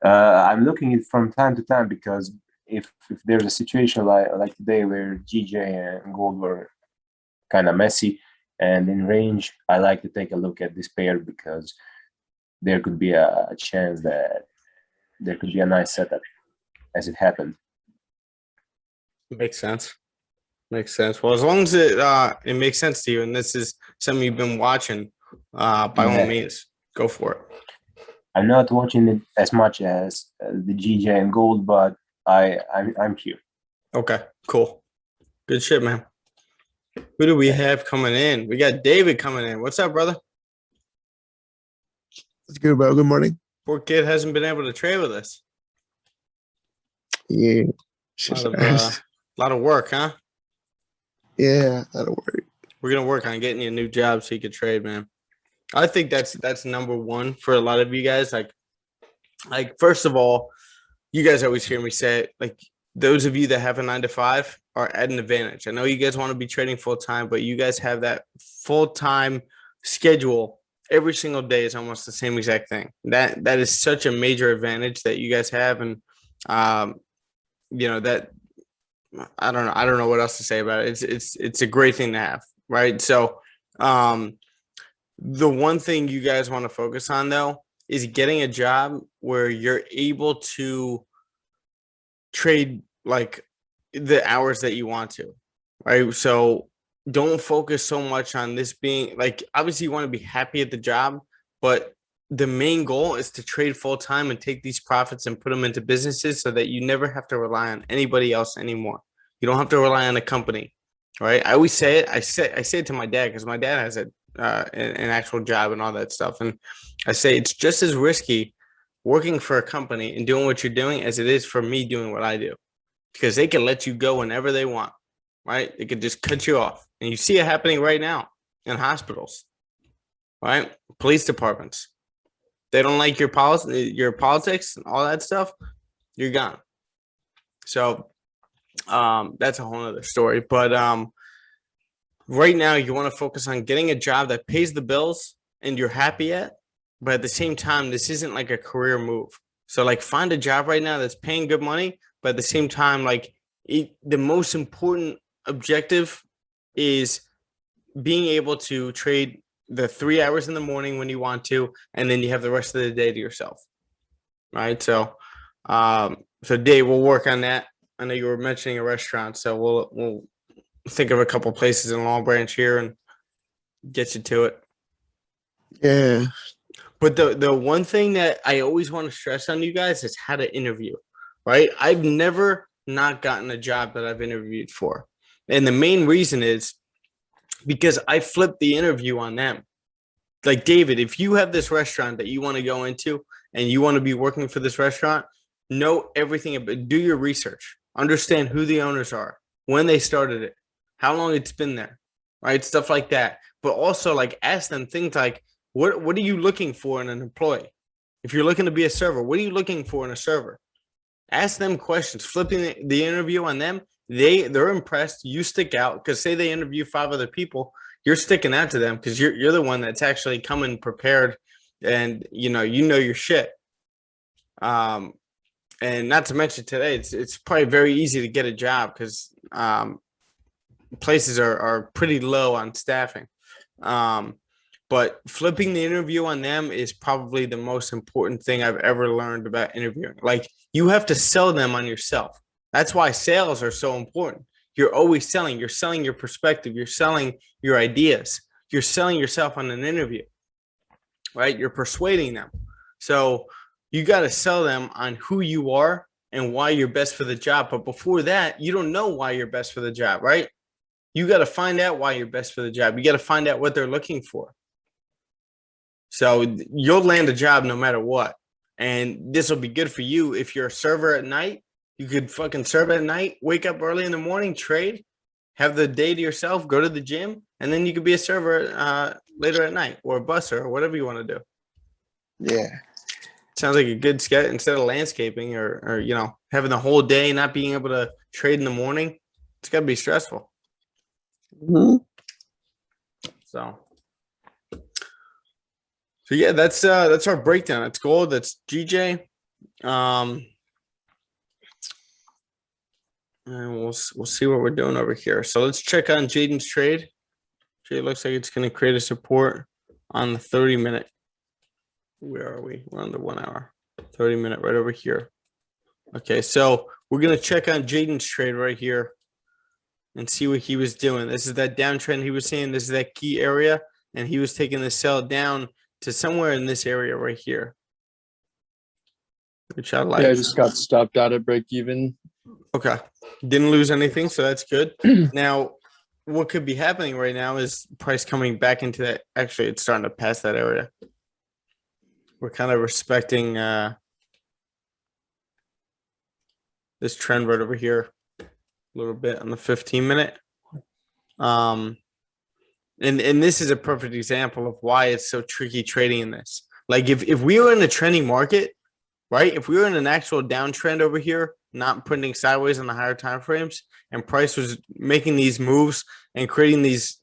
I'm looking at it from time to time, because if there's a situation like today where GJ and gold were kind of messy and in range, I like to take a look at this pair, because there could be a chance that there could be a nice setup as it happened. Makes sense. Makes sense. Well, as long as it makes sense to you, and this is something you've been watching, by all Yeah. means, go for it. I'm not watching it as much as the GJ and gold, but I'm here. Okay, cool. Good shit, man. Who do we have coming in? We got David coming in. What's up, brother? It's good, bro. Good morning. Poor kid hasn't been able to trade with us. Yeah. A lot of work, huh? Yeah, that'll work. We're gonna work on getting you a new job so you can trade, man. I think that's number one for a lot of you guys. Like first of all, you guys always hear me say it, like those of you that have a 9 to 5 are at an advantage. I know you guys want to be trading full time, but you guys have that full time schedule. Every single day is almost the same exact thing. That is such a major advantage that you guys have, and that I don't know what else to say about it. It's a great thing to have, right? So the one thing you guys want to focus on though is getting a job where you're able to trade like the hours that you want to, right? So don't focus so much on this being like, obviously you want to be happy at the job, but the main goal is to trade full time and take these profits and put them into businesses so that you never have to rely on anybody else anymore. You don't have to rely on a company, right? I always say it. I say it to my dad, because my dad has an actual job and all that stuff. And I say it's just as risky working for a company and doing what you're doing as it is for me doing what I do, because they can let you go whenever they want, right? They could just cut you off. And you see it happening right now in hospitals, right? Police departments. They don't like your policy, your politics, and all that stuff. You're gone. So that's a whole other story. But right now, you want to focus on getting a job that pays the bills and you're happy at. But at the same time, this isn't like a career move. So like find a job right now that's paying good money, but at the same time, like the most important objective is being able to trade the 3 hours in the morning when you want to, and then you have the rest of the day to yourself. Right. So Dave, we'll work on that. I know you were mentioning a restaurant, so we'll think of a couple places in Long Branch here and get you to it. Yeah. But the one thing that I always want to stress on you guys is how to interview, right? I've never not gotten a job that I've interviewed for. And the main reason is because I flipped the interview on them. Like, David, if you have this restaurant that you want to go into and you want to be working for this restaurant, know everything about, do your research, understand who the owners are, when they started it, how long it's been there, right? Stuff like that. But also, like, ask them things like, what are you looking for in an employee? If you're looking to be a server, what are you looking for in a server? Ask them questions. Flipping the interview on them, they're impressed. You stick out because say they interview 5 other people, you're sticking out to them because you're the one that's actually coming prepared, and you know your shit. And not to mention today, it's probably very easy to get a job because places are pretty low on staffing. But flipping the interview on them is probably the most important thing I've ever learned about interviewing. Like, you have to sell them on yourself. That's why sales are so important. You're always selling. You're selling your perspective. You're selling your ideas. You're selling yourself on an interview, right? You're persuading them. So you got to sell them on who you are and why you're best for the job. But before that, you don't know why you're best for the job, right? You got to find out why you're best for the job. You got to find out what they're looking for. So you'll land a job no matter what. And this will be good for you if you're a server at night. You could fucking serve at night, wake up early in the morning, trade, have the day to yourself, go to the gym, and then you could be a server later at night or a busser or whatever you want to do. Yeah. Sounds like a good sketch instead of landscaping or having the whole day, not being able to trade in the morning. It's got to be stressful. Mhm. So yeah, that's our breakdown. That's gold. That's GJ. And we'll see what we're doing over here. So let's check on Jaden's trade. Jay looks like it's going to create a support on the 30-minute. Where are we? We're on the 1 hour. 30-minute right over here. Okay, so we're going to check on Jaden's trade right here and see what he was doing. This is that downtrend he was saying. This is that key area, and he was taking the sell down to somewhere in this area right here, which I like. Yeah, I just got stopped out at break even. Okay. Didn't lose anything, so that's good. Now, what could be happening right now is price coming back into that. Actually, it's starting to pass that area. We're kind of respecting this trend right over here a little bit on the 15-minute. And this is a perfect example of why it's so tricky trading in this. Like, if we were in a trending market, right? If we were in an actual downtrend over here, not printing sideways on the higher time frames, and price was making these moves and creating these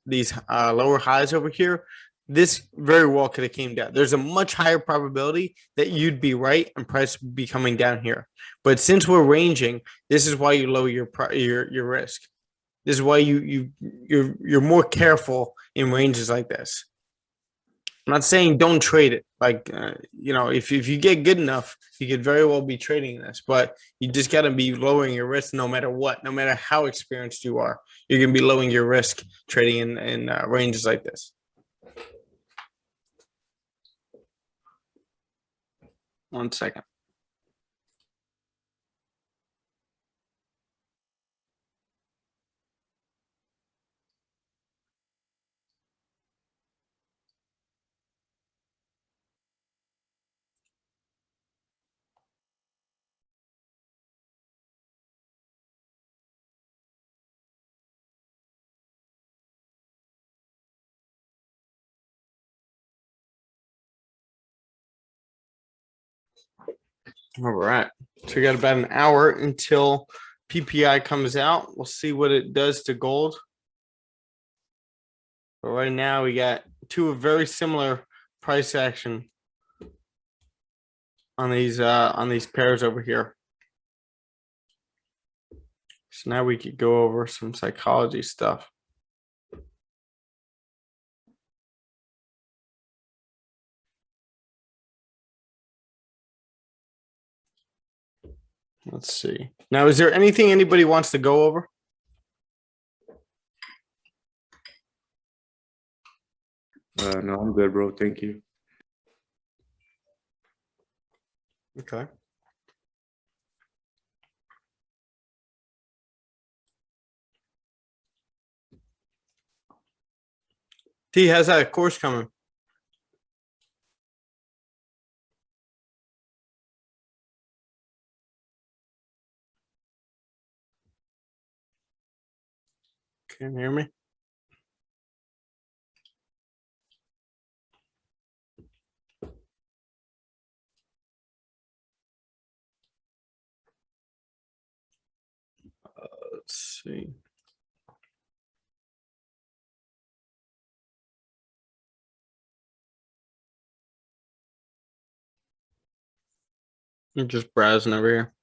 lower highs over here, this very well could have came down. There's a much higher probability that you'd be right and price would be coming down here. But since we're ranging, this is why you lower your risk. This is why you're more careful in ranges like this. I'm not saying don't trade it. Like, if you get good enough, you could very well be trading this, but you just got to be lowering your risk no matter what, no matter how experienced you are. You're going to be lowering your risk trading in ranges like this. One second. All right. So we got about an hour until PPI comes out. We'll see what it does to gold. But right now we got two very similar price action on these pairs over here. So now we could go over some psychology stuff. Let's see. Now, is there anything anybody wants to go over? No, I'm good, bro. Thank you. Okay. T, how's that course coming? Can you hear me? Let's see. I'm just browsing over here.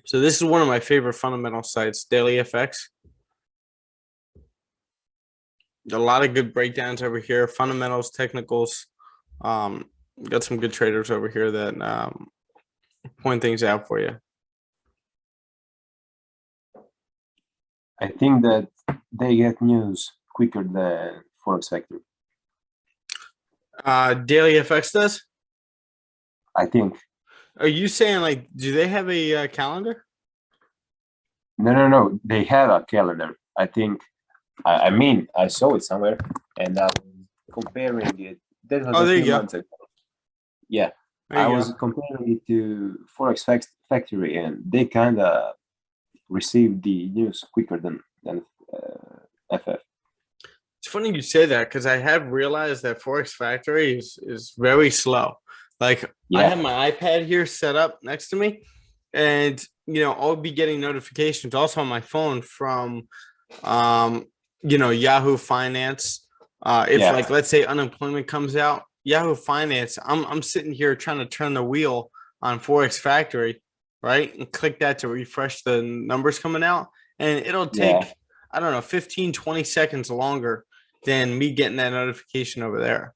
So this is one of my favorite fundamental sites, Daily FX. A lot of good breakdowns over here, fundamentals, technicals. Got some good traders over here that point things out for you. I think that they get news quicker than Forex Factory. Daily FX does? I think. Are you saying like, do they have a calendar? No. They have a calendar. I think. I mean, I saw it somewhere, and I was comparing it. That was Oh, a there you few go. months ago. Yeah, There I you was go. comparing it to Forex Factory, and they kind of received the news quicker than FF. It's funny you say that because I have realized that Forex Factory is very slow. Like I Yeah. have my iPad here set up next to me, and I'll be getting notifications also on my phone from Yahoo Finance. If Yeah. like let's say unemployment comes out, Yahoo Finance, I'm sitting here trying to turn the wheel on Forex Factory, right? And click that to refresh the numbers coming out. And it'll take, Yeah. I don't know, 15, 20 seconds longer than me getting that notification over there,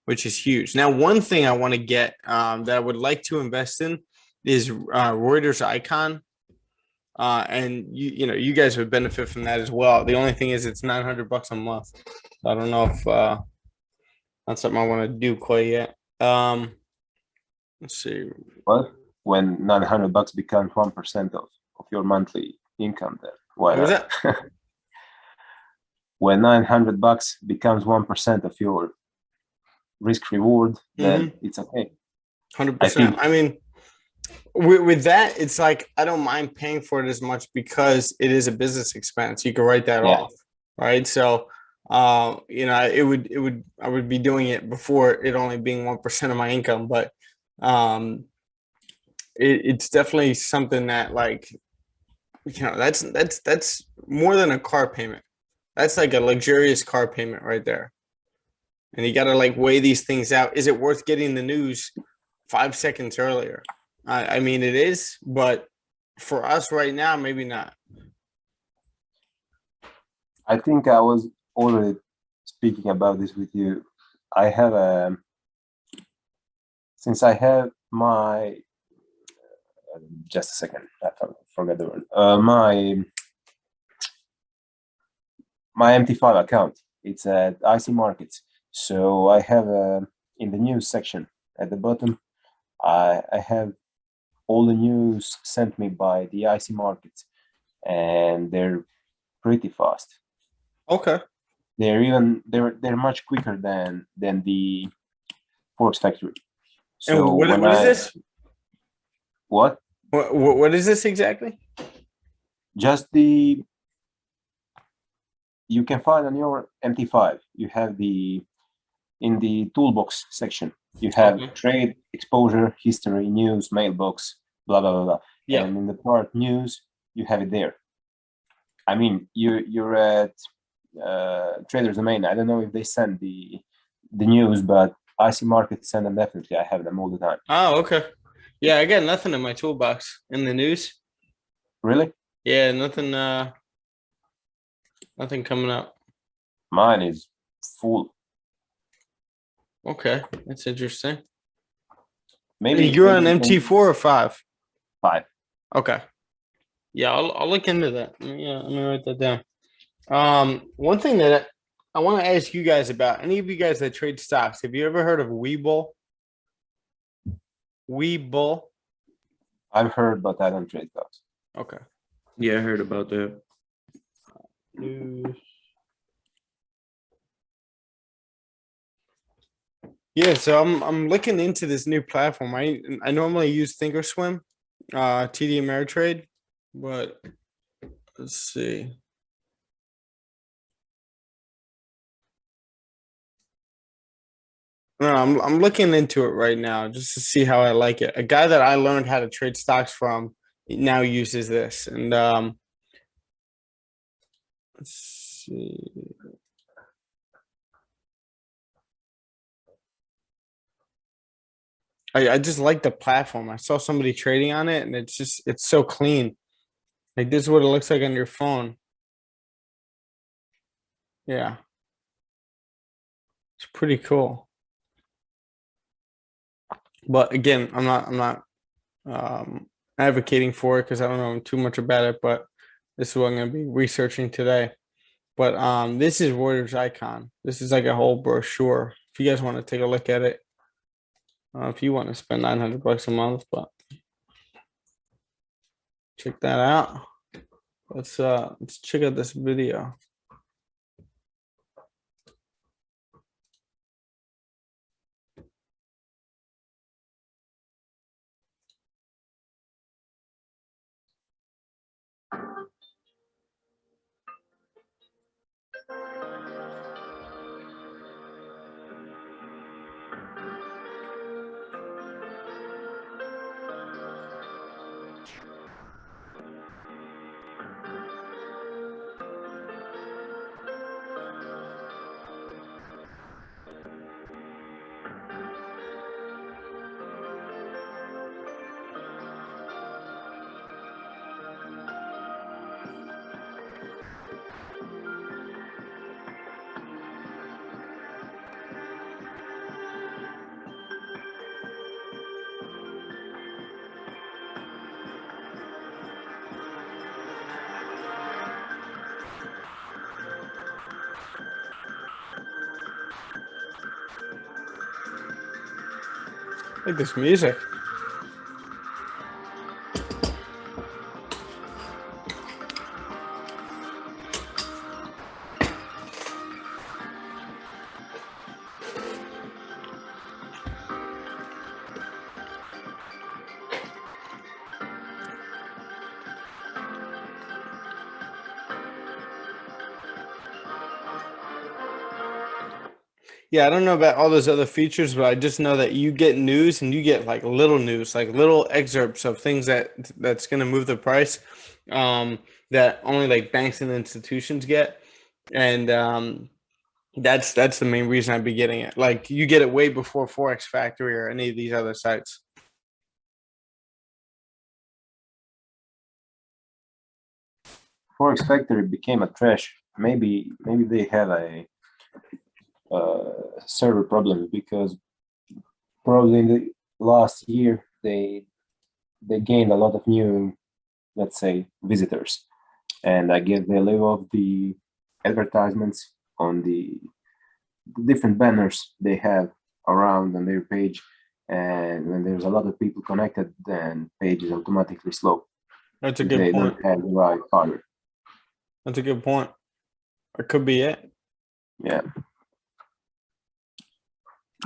which is huge. Now, one thing I want to get that I would like to invest in is Reuters Icon. And you guys would benefit from that as well. The only thing is it's $900 a month. So I don't know if that's something I want to do quite yet. Let's see. Well, when $900 becomes 1% of your monthly income, then why What was not? that? When $900 becomes 1% of your risk reward, then it's okay. 100%. I mean, with that, it's like I don't mind paying for it as much because it is a business expense. You can write that off, right? So, I would be doing it before it only being 1% of my income, but it's definitely something that that's more than a car payment. That's like a luxurious car payment right there. And you got to weigh these things out. Is it worth getting the news 5 seconds earlier? I mean, it is, but for us right now, maybe not. I think I was already speaking about this with you. I have since I have my just a second, I forgot the word. My MT5 account. It's at IC Markets. So I have in the news section at the bottom, I have all the news sent me by the IC Markets, and they're pretty fast. Okay. They're much quicker than the Forex Factory. So And what is this? What? What is this exactly? Just you can find on your MT5. You have in the toolbox section. You have trade, exposure, history, news, mailbox, blah blah blah blah. Yeah. And in the part news, you have it there. I mean, you're at Trader's Domain. I don't know if they send the news, but IC Markets send them definitely. I have them all the time. Oh, okay. Yeah, I got nothing in my toolbox in the news. Really? Yeah, nothing. Nothing coming up. Mine is full. Okay, that's interesting. Maybe you're on MT4 or 5? 5. Okay. Yeah, I'll look into that. Yeah, let me write that down. One thing that I want to ask you guys about, any of you guys that trade stocks, have you ever heard of Webull? Webull? I've heard, but I don't trade stocks. Okay. Yeah, I heard about that. News. Yeah, so I'm looking into this new platform. I normally use Thinkorswim, TD Ameritrade, but let's see. No, I'm looking into it right now just to see how I like it. A guy that I learned how to trade stocks from now uses this, and let's see. I just like the platform. I saw somebody trading on it, and it's so clean. Like this is what it looks like on your phone. Yeah, it's pretty cool. But again, I'm not advocating for it because I don't know too much about it. But this is what I'm going to be researching today. But this is Reuters Icon. This is like a whole brochure. If you guys want to take a look at it, if you want to spend $900 a month, but check that out. Let's check out this video. I like this music. Yeah, I don't know about all those other features, but I just know that you get news and you get like little news, like little excerpts of things that's going to move the price, that only like banks and institutions get, and that's the main reason I'd be getting it. Like you get it way before Forex Factory or any of these other sites. Forex Factory became a trash. Maybe they have a server problem because probably in the last year they gained a lot of new, let's say, visitors, and I guess they live off the advertisements on the different banners they have around on their page, and when there's a lot of people connected, then page is automatically slow. That's a They good point. don't have the right hardware. That's a good point. It could be it. Yeah.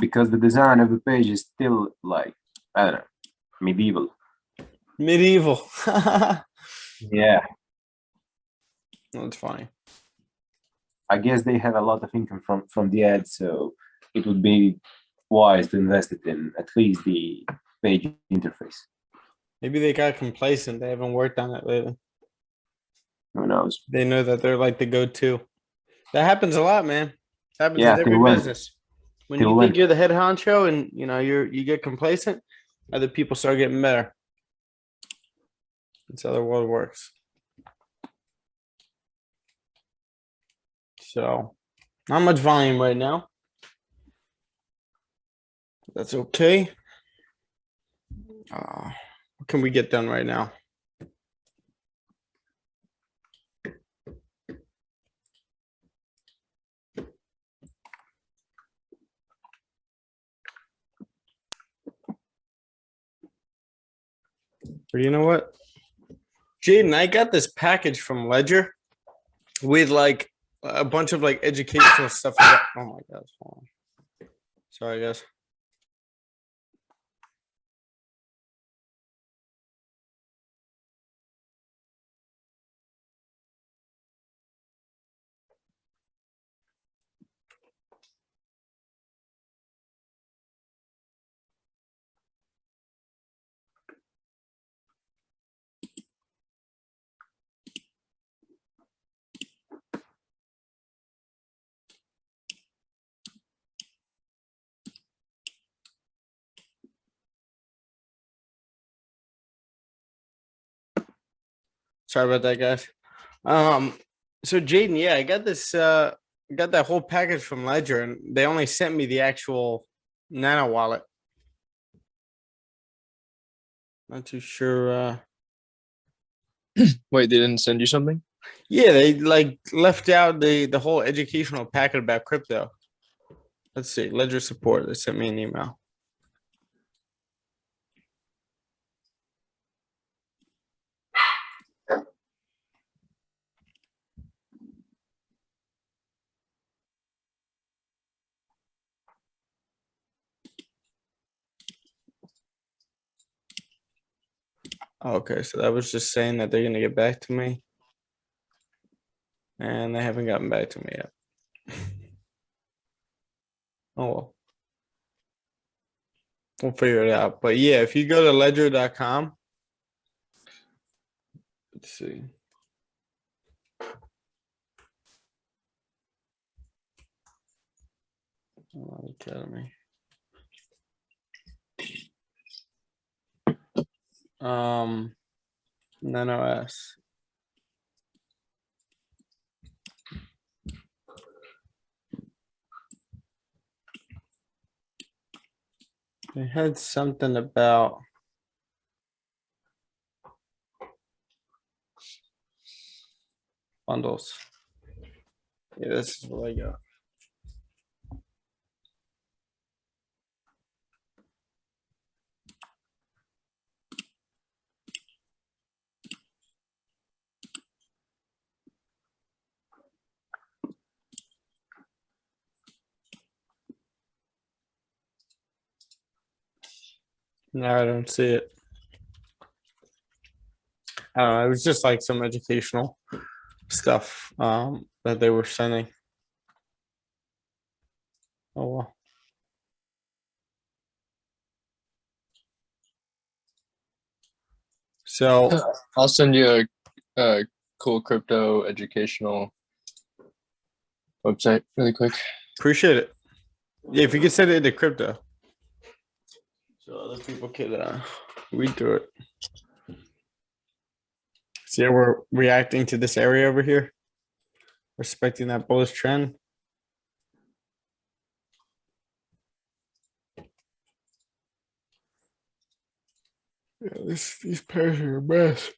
Because the design of the page is still like, I don't know, medieval. Medieval. Yeah. That's funny. I guess they have a lot of income from the ads, so it would be wise to invest it in at least the page interface. Maybe they got complacent. They haven't worked on it lately. Who knows? They know that they're like the go-to. That happens a lot, man. It happens Yeah, in every till when? business. When Till you think when? you're the head honcho and you know you get complacent, other people start getting better. That's how the world works. So, not much volume right now. That's okay. What can we get done right now? But you know what? Jaden, I got this package from Ledger with like a bunch of like educational stuff. Oh my god. Hold on. Sorry, guys. Sorry about that, guys. So Jaden, yeah, I got this got that whole package from Ledger, and they only sent me the actual Nano wallet. Not too sure. Wait, they didn't send you something? Yeah, they like left out the whole educational packet about crypto. Let's see, Ledger support. They sent me an email. Okay, so that was just saying that they're gonna get back to me. And they haven't gotten back to me yet. Oh well. We'll figure it out. But yeah, if you go to ledger.com, let's see. Academy. Nano S. They had something about bundles. Yeah, this is what I got. No, I don't see it. I don't know. It was just like some educational stuff that they were sending. Oh well. So I'll send you a cool crypto educational website really quick. appreciate it. Yeah, if you could send it into crypto, so other people could read through it. See how we're reacting to this area over here, respecting that bullish trend. Yeah, these pairs are a mess.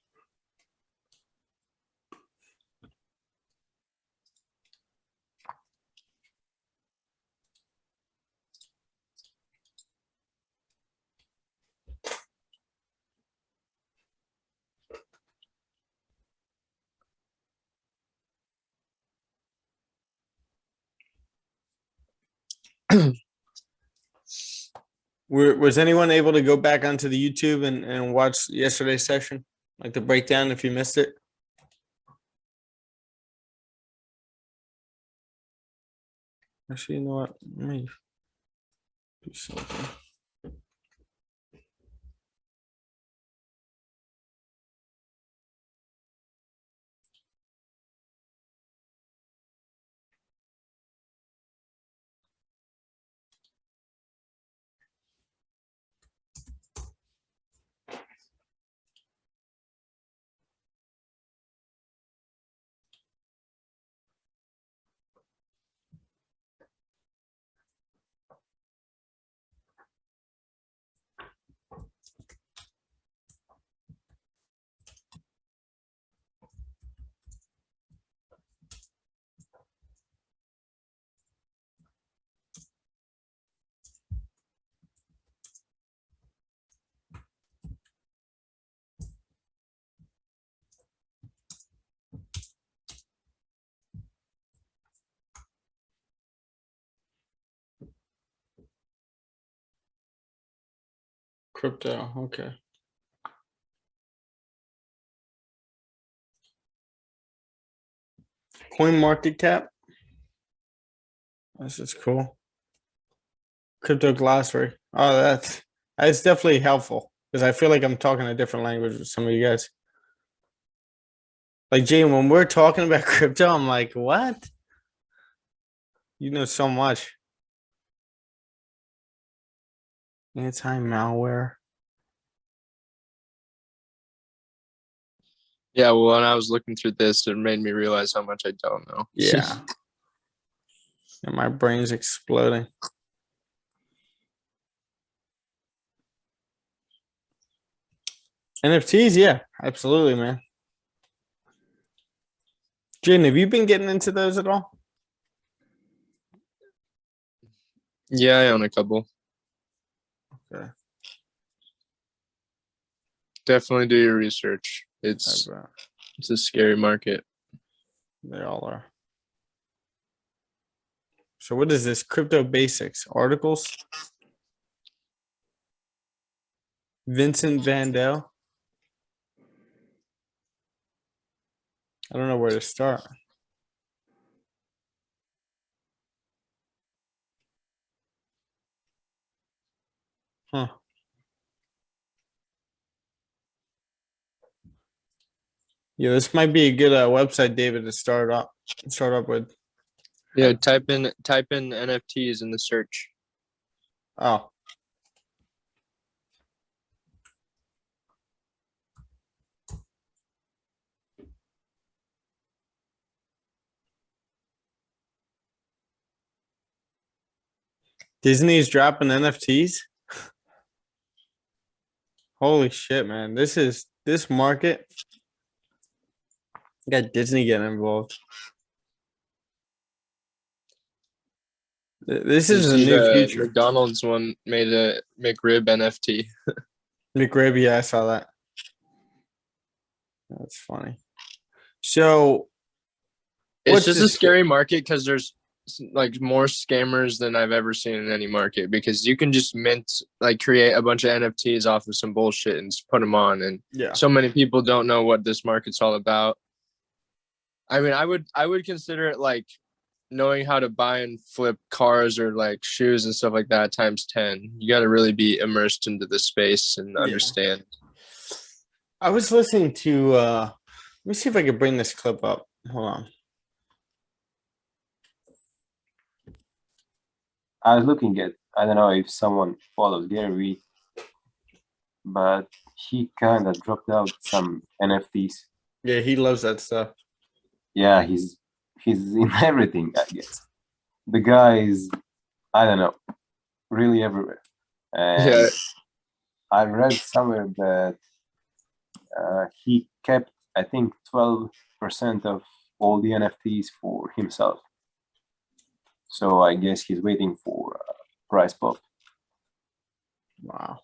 Was anyone able to go back onto the YouTube and watch yesterday's session, like the breakdown if you missed it? Actually, you know what? Let me do something. Crypto. Okay. Coin market cap. This is cool. Crypto glossary. Oh, that's definitely helpful because I feel like I'm talking a different language with some of you guys. Like Jane, when we're talking about crypto, I'm like, what? You know so much. Anti-malware. Yeah, well, when I was looking through this, it made me realize how much I don't know. Yeah. And my brain's exploding. NFTs, yeah, absolutely, man. Jane, have you been getting into those at all? Yeah, I own a couple. Okay. Definitely do your research. It's a scary market. They all are. So what is this? Crypto basics articles. Vincent Vandell. I don't know where to start. Huh. Yeah, this might be a good website, David, to start up with. Yeah, type in NFTs in the search. Oh. Disney's dropping NFTs. Holy shit, man. This market got Disney getting involved. This Did you is the see new the future. McDonald's one made a McRib NFT. McRib, yeah, I saw that. That's funny. So It's what's just a this- scary market because there's like more scammers than I've ever seen in any market because you can just create a bunch of NFTs off of some bullshit and just put them on, and Yeah. so many people don't know what this market's all about. I mean, I would consider it like knowing how to buy and flip cars or like shoes and stuff like that times 10. You got to really be immersed into the space and understand. I was listening to let me see if I can bring this clip up. Hold on. I was looking at, I don't know if someone follows Gary, but he kind of dropped out some NFTs. Yeah, he loves that stuff. Yeah, he's in everything, I guess. The guy is, I don't know, really everywhere. And Yeah. I read somewhere that he kept, I think, 12% of all the NFTs for himself. So I guess he's waiting for price pop. Wow.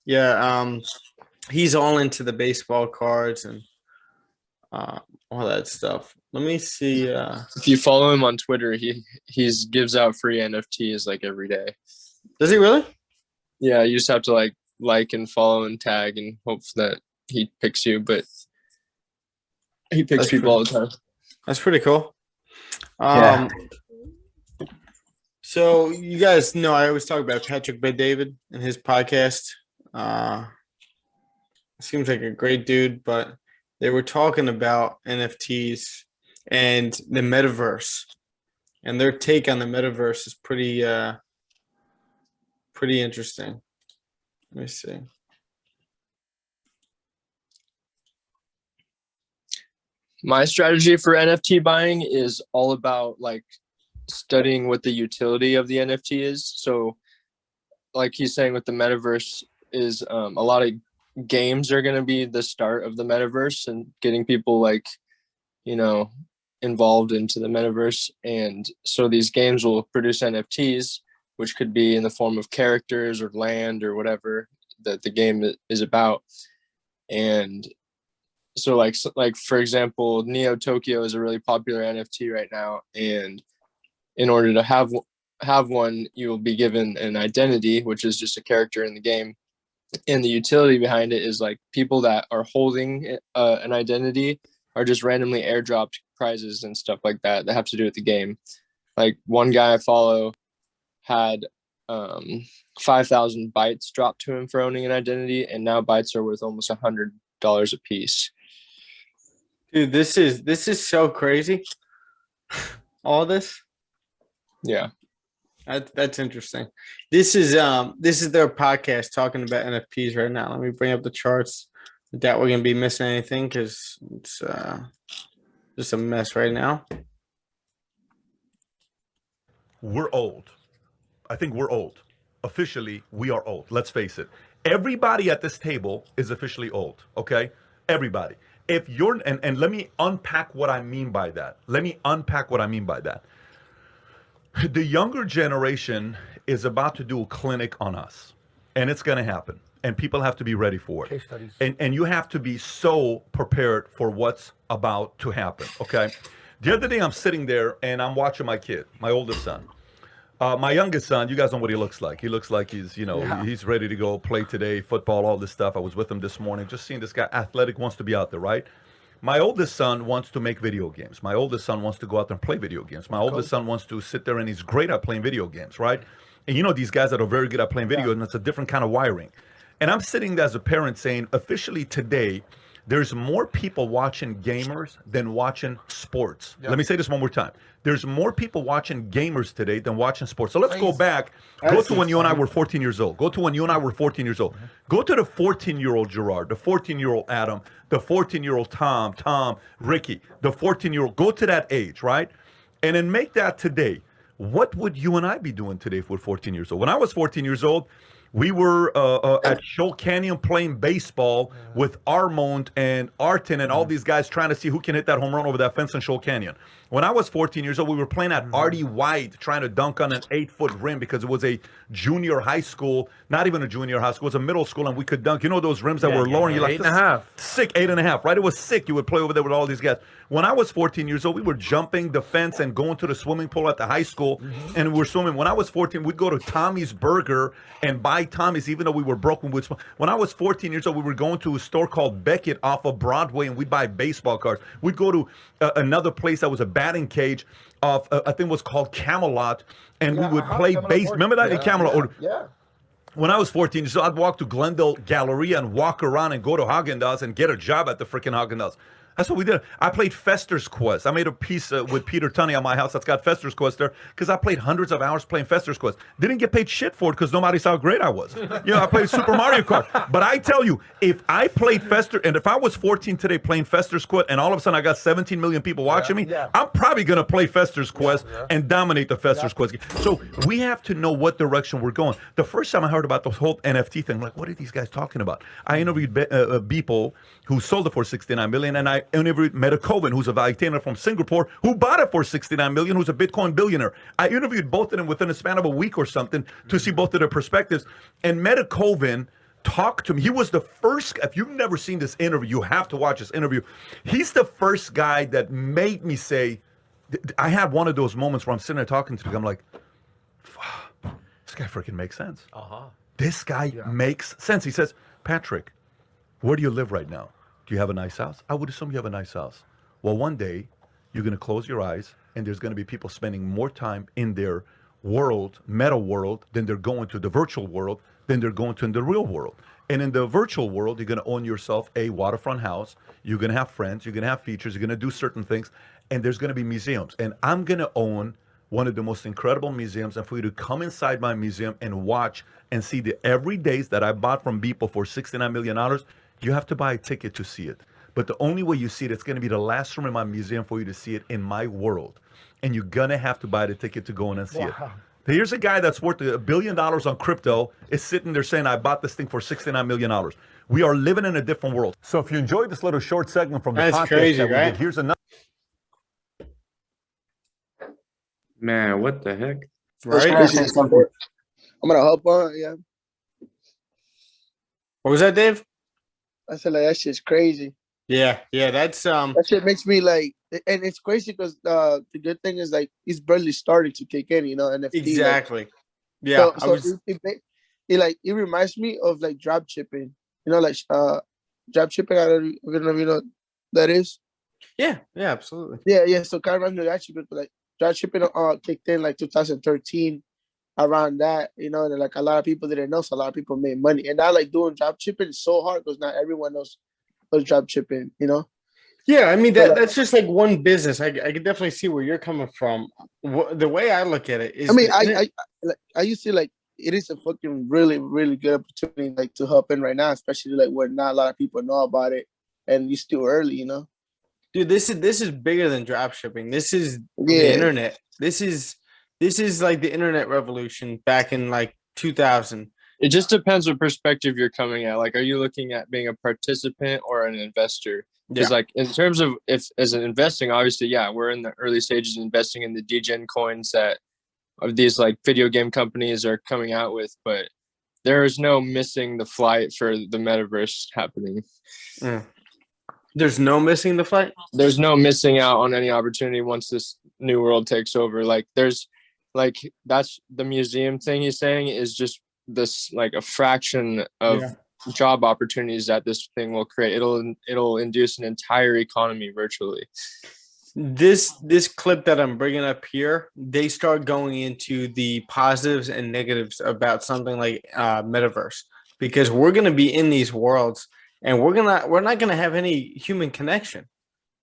Yeah, he's all into the baseball cards and all that stuff. Let me see. If you follow him on Twitter, he's gives out free NFTs like every day. Does he really? Yeah, you just have to like and follow and tag and hope that he picks you, but he picks people all the time. That's pretty cool. Yeah. So you guys know I always talk about Patrick Bet-David and his podcast. Seems like a great dude, but they were talking about NFTs and the metaverse, and their take on the metaverse is pretty interesting. Let me see. My strategy for NFT buying is all about like studying what the utility of the NFT is. So like he's saying with the metaverse is a lot of games are going to be the start of the metaverse and getting people like, you know, involved into the metaverse. And so these games will produce NFTs, which could be in the form of characters or land or whatever that the game is about. And so like for example, Neo Tokyo is a really popular NFT right now, and in order to have one, you will be given an identity, which is just a character in the game, And the utility behind it is like people that are holding an identity are just randomly airdropped prizes and stuff like that that have to do with the game. Like one guy I follow had 5,000 bytes dropped to him for owning an identity, and now bytes are worth almost $100 a piece. Dude, this is so crazy. All this. Yeah. That's interesting. This is their podcast talking about NFTs right now. Let me bring up the charts. I doubt we're gonna be missing anything because it's just a mess right now. We're old. I think we're old. Officially, we are old. Let's face it. Everybody at this table is officially old. Okay? Everybody. If you're and let me unpack what I mean by that. The younger generation is about to do a clinic on us, and it's going to happen, and people have to be ready for it. Case studies. And you have to be so prepared for what's about to happen, okay? The other day I'm sitting there and I'm watching my kid, my oldest son. My youngest son, you guys know what he looks like. He looks like he's, he's ready to go play today, football, all this stuff. I was with him this morning, just seeing this guy, athletic, wants to be out there, right? My oldest son wants to make video games. My oldest son wants to go out there and play video games. My oldest son wants to sit there and he's great at playing video games, right? And you know these guys that are very good at playing video, and it's a different kind of wiring. And I'm sitting there as a parent saying, officially today, there's more people watching gamers than watching sports. Let me say this one more time. There's more people watching gamers today than watching sports. So let's go back. Go to when you and I were 14 years old. Go to when you and I were 14 years old. Go to the 14-year-old Gerard, the 14-year-old Adam, the 14-year-old Tom, Ricky, the 14-year-old. Go to that age, right? And then make that today. What would you and I be doing today if we're 14 years old? When I was 14 years old, we were at Shoal Canyon playing baseball with Armond and Artin and all these guys trying to see who can hit that home run over that fence in Shoal Canyon. When I was 14 years old, we were playing at Artie White trying to dunk on an 8-foot rim because it was a junior high school, not even a junior high school, it was a middle school, and we could dunk. You know those rims that were lower, and you're like, 8.5. Sick, 8.5, right? It was sick. You would play over there with all these guys. When I was 14 years old, we were jumping the fence and going to the swimming pool at the high school, and we were swimming. When I was 14, we'd go to Tommy's Burger and buy Tommy's, even though we were broke. When I was 14 years old, we were going to a store called Beckett off of Broadway, and we'd buy baseball cards. We'd go to another place that was a batting cage of, I think it was called Camelot, and we would play base. Remember that in Camelot? Yeah. When I was 14 years old, I'd walk to Glendale Galleria and walk around and go to Haagen-Dazs and get a job at the freaking Haagen-Dazs. That's what we did. I played Fester's Quest. I made a piece with Peter Tunney on my house that's got Fester's Quest there because I played hundreds of hours playing Fester's Quest. Didn't get paid shit for it because nobody saw how great I was. I played Super Mario Kart. But I tell you, if I played Fester, and if I was 14 today playing Fester's Quest, and all of a sudden I got 17 million people watching me, I'm probably going to play Fester's Quest and dominate the Fester's Quest. So we have to know what direction we're going. The first time I heard about the whole NFT thing, I'm like, what are these guys talking about? I interviewed Beeple, who sold it for 69 million, and I interviewed Metakovan, who's a value from Singapore, who bought it for 69 million, who's a Bitcoin billionaire. I interviewed both of them within a span of a week or something to see both of their perspectives. And Metakovan talked to me. He was the first, if you've never seen this interview, you have to watch this interview. He's the first guy that made me say, I had one of those moments where I'm sitting there talking to him, I'm like, this guy freaking makes sense. This guy makes sense. He says, Patrick, where do you live right now? Do you have a nice house? I would assume you have a nice house. Well, one day you're going to close your eyes and there's going to be people spending more time in their world, meta world, than they're going to the virtual world, than they're going to in the real world. And in the virtual world, you're going to own yourself a waterfront house. You're going to have friends. You're going to have features. You're going to do certain things. And there's going to be museums. And I'm going to own one of the most incredible museums, and for you to come inside my museum and watch and see the everydays that I bought from people for $69 million, you have to buy a ticket to see it. But the only way you see it, it's going to be the last room in my museum for you to see it in my world. And you're going to have to buy the ticket to go in and see it. Here's a guy that's worth $1 billion on crypto is sitting there saying, I bought this thing for $69 million. We are living in a different world. So if you enjoyed this little short segment from the podcast crazy, that we right? did, here's another. Man, what the heck? Right? I'm gonna hop on. Yeah, What was that, Dave? I said like that shit's crazy. Yeah, that's That shit makes me like, and it's crazy because the good thing is like it's barely starting to kick in. NFT. exactly. Yeah, So it it reminds me of like drop shipping. You know, like drop shipping. I don't know if you know what that is. Yeah, absolutely. Yeah. So kind of reminds me of that shipping, but like drop shipping kicked in like 2013, around that. You know, and like a lot of people didn't know, so a lot of people made money. And now like doing drop shipping is so hard because not everyone knows drop shipping. You know. Yeah, I mean So, like, that's just like one business. I can definitely see where you're coming from. The way I look at it is, I mean, I used to like it is a fucking really, really good opportunity like to hop in right now, especially like where not a lot of people know about it, and you're still early, you know. dude, this is bigger than drop shipping. This is the Yeah. internet. This is like the internet revolution back in like 2000. It just depends what perspective you're coming at. Like, are you looking at being a participant or an investor? Because like in terms of if as an investing, obviously, yeah, we're in the early stages of investing in the degen coins that of these like video game companies are coming out with, but there is no missing the flight for the metaverse happening. There's no missing the flight. There's no missing out on any opportunity once this new world takes over. Like there's like that's the museum thing he's saying is just this like a fraction of job opportunities that this thing will create. It'll induce an entire economy virtually. This clip that I'm bringing up here, they start going into the positives and negatives about something like metaverse, because we're going to be in these worlds and we're not going to have any human connection.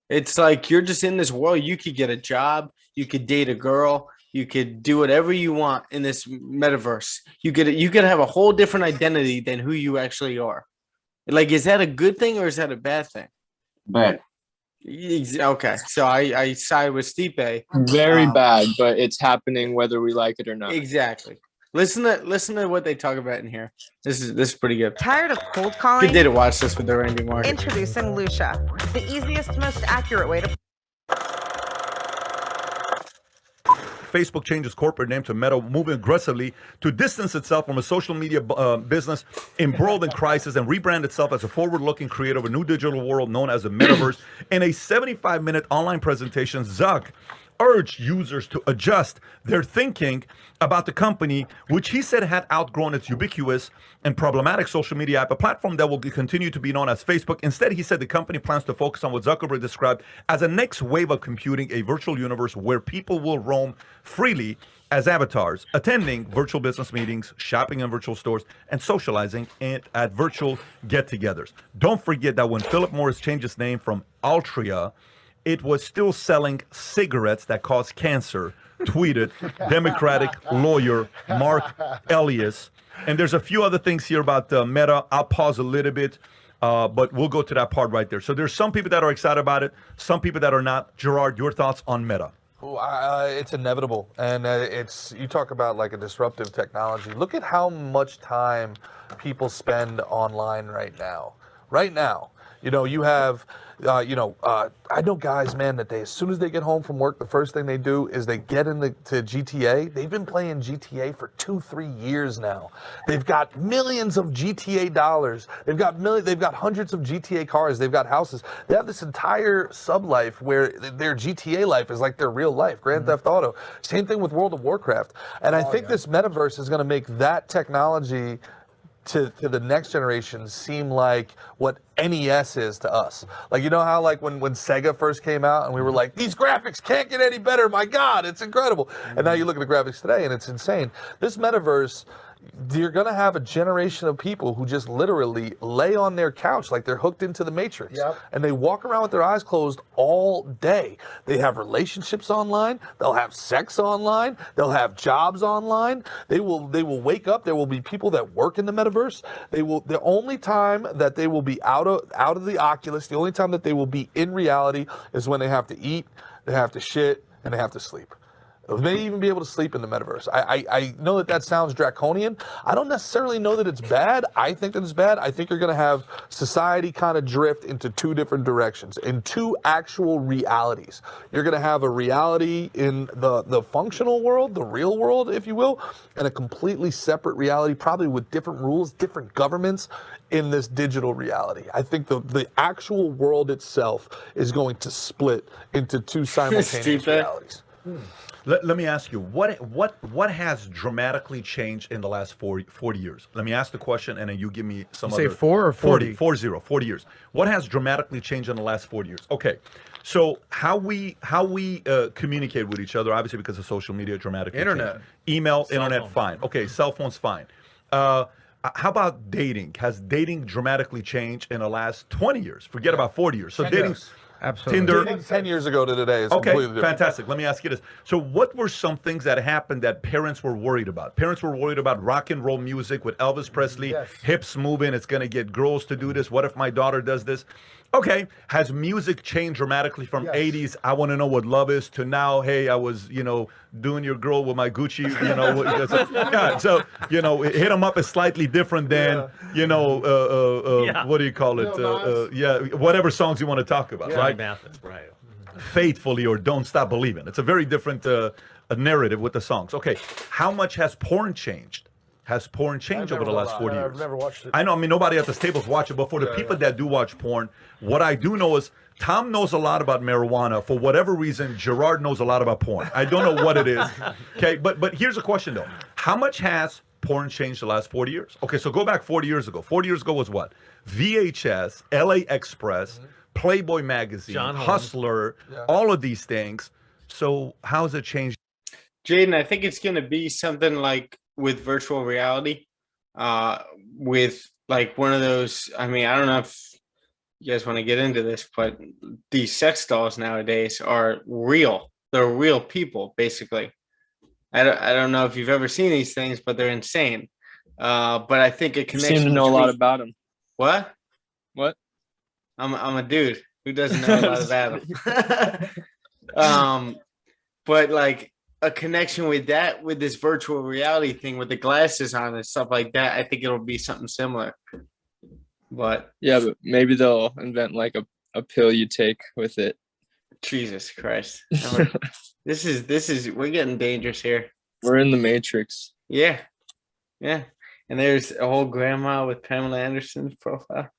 It's like you're just in this world. You could get a job, you could date a girl, you could do whatever you want in this metaverse. You could have a whole different identity than who you actually are. Like, is that a good thing or is that a bad thing? Bad. Okay, so I side with Stipe. Very bad, but it's happening whether we like it or not. Exactly. Listen to what they talk about in here. This is pretty good. Tired of cold calling? Good day to watch this with the Randy Market. Introducing Lucia, the easiest, most accurate way to. Facebook changes corporate name to Meta, moving aggressively to distance itself from a social media business embroiled in crisis and rebrand itself as a forward-looking creator of a new digital world known as the metaverse. In a 75-minute online presentation, Zuck urged users to adjust their thinking about the company, which he said had outgrown its ubiquitous and problematic social media app, a platform that will continue to be known as Facebook. Instead, he said the company plans to focus on what Zuckerberg described as a next wave of computing, a virtual universe where people will roam freely as avatars, attending virtual business meetings, shopping in virtual stores, and socializing at virtual get-togethers. Don't forget that when Philip Morris changed its name from Altria, it was still selling cigarettes that cause cancer, tweeted Democratic lawyer Mark Elias. And there's a few other things here about Meta. I'll pause a little bit, but we'll go to that part right there. So there's some people that are excited about it, some people that are not. Gerard, your thoughts on Meta? It's inevitable, and you talk about like a disruptive technology. Look at how much time people spend online right now. You know, you have, I know guys, man, that as soon as they get home from work, the first thing they do is they get into GTA. They've been playing GTA for 2-3 years now. They've got millions of GTA dollars. They've got hundreds of GTA cars. They've got houses. They have this entire sub-life where their GTA life is like their real life, Grand Theft Auto. Same thing with World of Warcraft. And I think this metaverse is going to make that technology to the next generation seem like what NES is to us. Like, you know how like when Sega first came out and we were like, these graphics can't get any better, my God, it's incredible. And now you look at the graphics today and it's insane. This metaverse, you're going to have a generation of people who just literally lay on their couch like they're hooked into the Matrix. And they walk around with their eyes closed all day. They have relationships online. They'll have sex online. They'll have jobs online. They will wake up. There will be people that work in the metaverse. The only time that they will be out of the Oculus, the only time that they will be in reality is when they have to eat, they have to shit, and they have to sleep. They may even be able to sleep in the metaverse. I know that sounds draconian. I don't necessarily know that it's bad. I think that it's bad. I think you're going to have society kind of drift into two different directions, in two actual realities. You're going to have a reality in the functional world, the real world, if you will, and a completely separate reality, probably with different rules, different governments in this digital reality. I think the actual world itself is going to split into two simultaneous realities. Let me ask you, what has dramatically changed in the last 40 years? Let me ask the question, and then you give me some You say other. 4 or 40? 40 years. What has dramatically changed in the last 40 years? Okay, so how we communicate with each other, obviously because of social media, dramatically Internet. changed. Email, Cell internet, phone. fine. Okay, cell phones, fine. How about dating? Has dating dramatically changed in the last 20 years? Forget about 40 years. So dating, Yes, absolutely. Tinder, 10 years ago to today is okay, completely different. fantastic. Let me ask you this. So what were some things that happened that parents were worried about? Parents were worried about rock and roll music with Elvis Presley, Yes. hips moving, it's going to get girls to do this. What if my daughter does this? Okay, has music changed dramatically from Yes. 80s, I want to know what love is, to now, hey, I was, doing your girl with my Gucci, yeah, so, hit them up is slightly different than, what do you call it? Whatever songs you want to talk about, right? Right. Faithfully or Don't Stop Believing. It's a very different narrative with the songs. Okay, how much has porn changed? Has porn changed over the last 40 years? I've never watched it. I know, nobody at this table is watching, but for the people that do watch porn, what I do know is Tom knows a lot about marijuana. For whatever reason, Gerard knows a lot about porn. I don't know what it is. Okay, but here's a question though. How much has porn changed the last 40 years? Okay, so go back 40 years ago. 40 years ago was what? VHS, LA Express, Playboy magazine, John Holmes. Hustler, all of these things. So how's it changed? Jaden, I think it's going to be something like with virtual reality, with like one of those. I mean, I don't know if you guys want to get into this, but these sex dolls nowadays are real. They're real people, basically. I don't know if you've ever seen these things, but they're insane. But I think a You connection. seem to know a lot about him. What? What? I'm a dude who doesn't know a lot about them. But like a connection with that, with this virtual reality thing, with the glasses on and stuff like that, I think it'll be something similar. But Yeah, but maybe they'll invent like a pill you take with it. Jesus Christ, this is we're getting dangerous here. We're in the Matrix. Yeah, and there's a whole grandma with Pamela Anderson's profile.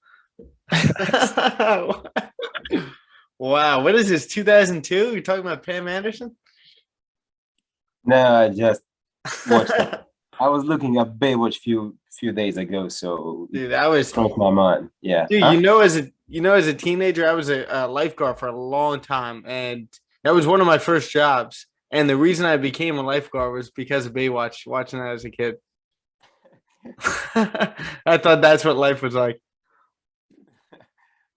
Wow, what is this? 2002? You're talking about Pam Anderson? No, I just watched it. I was looking at Baywatch few days ago, so Dude, that was struck my mind. Yeah. Dude, Huh? as a teenager, I was a lifeguard for a long time, and that was one of my first jobs. And the reason I became a lifeguard was because of Baywatch, watching that as a kid. I thought that's what life was like.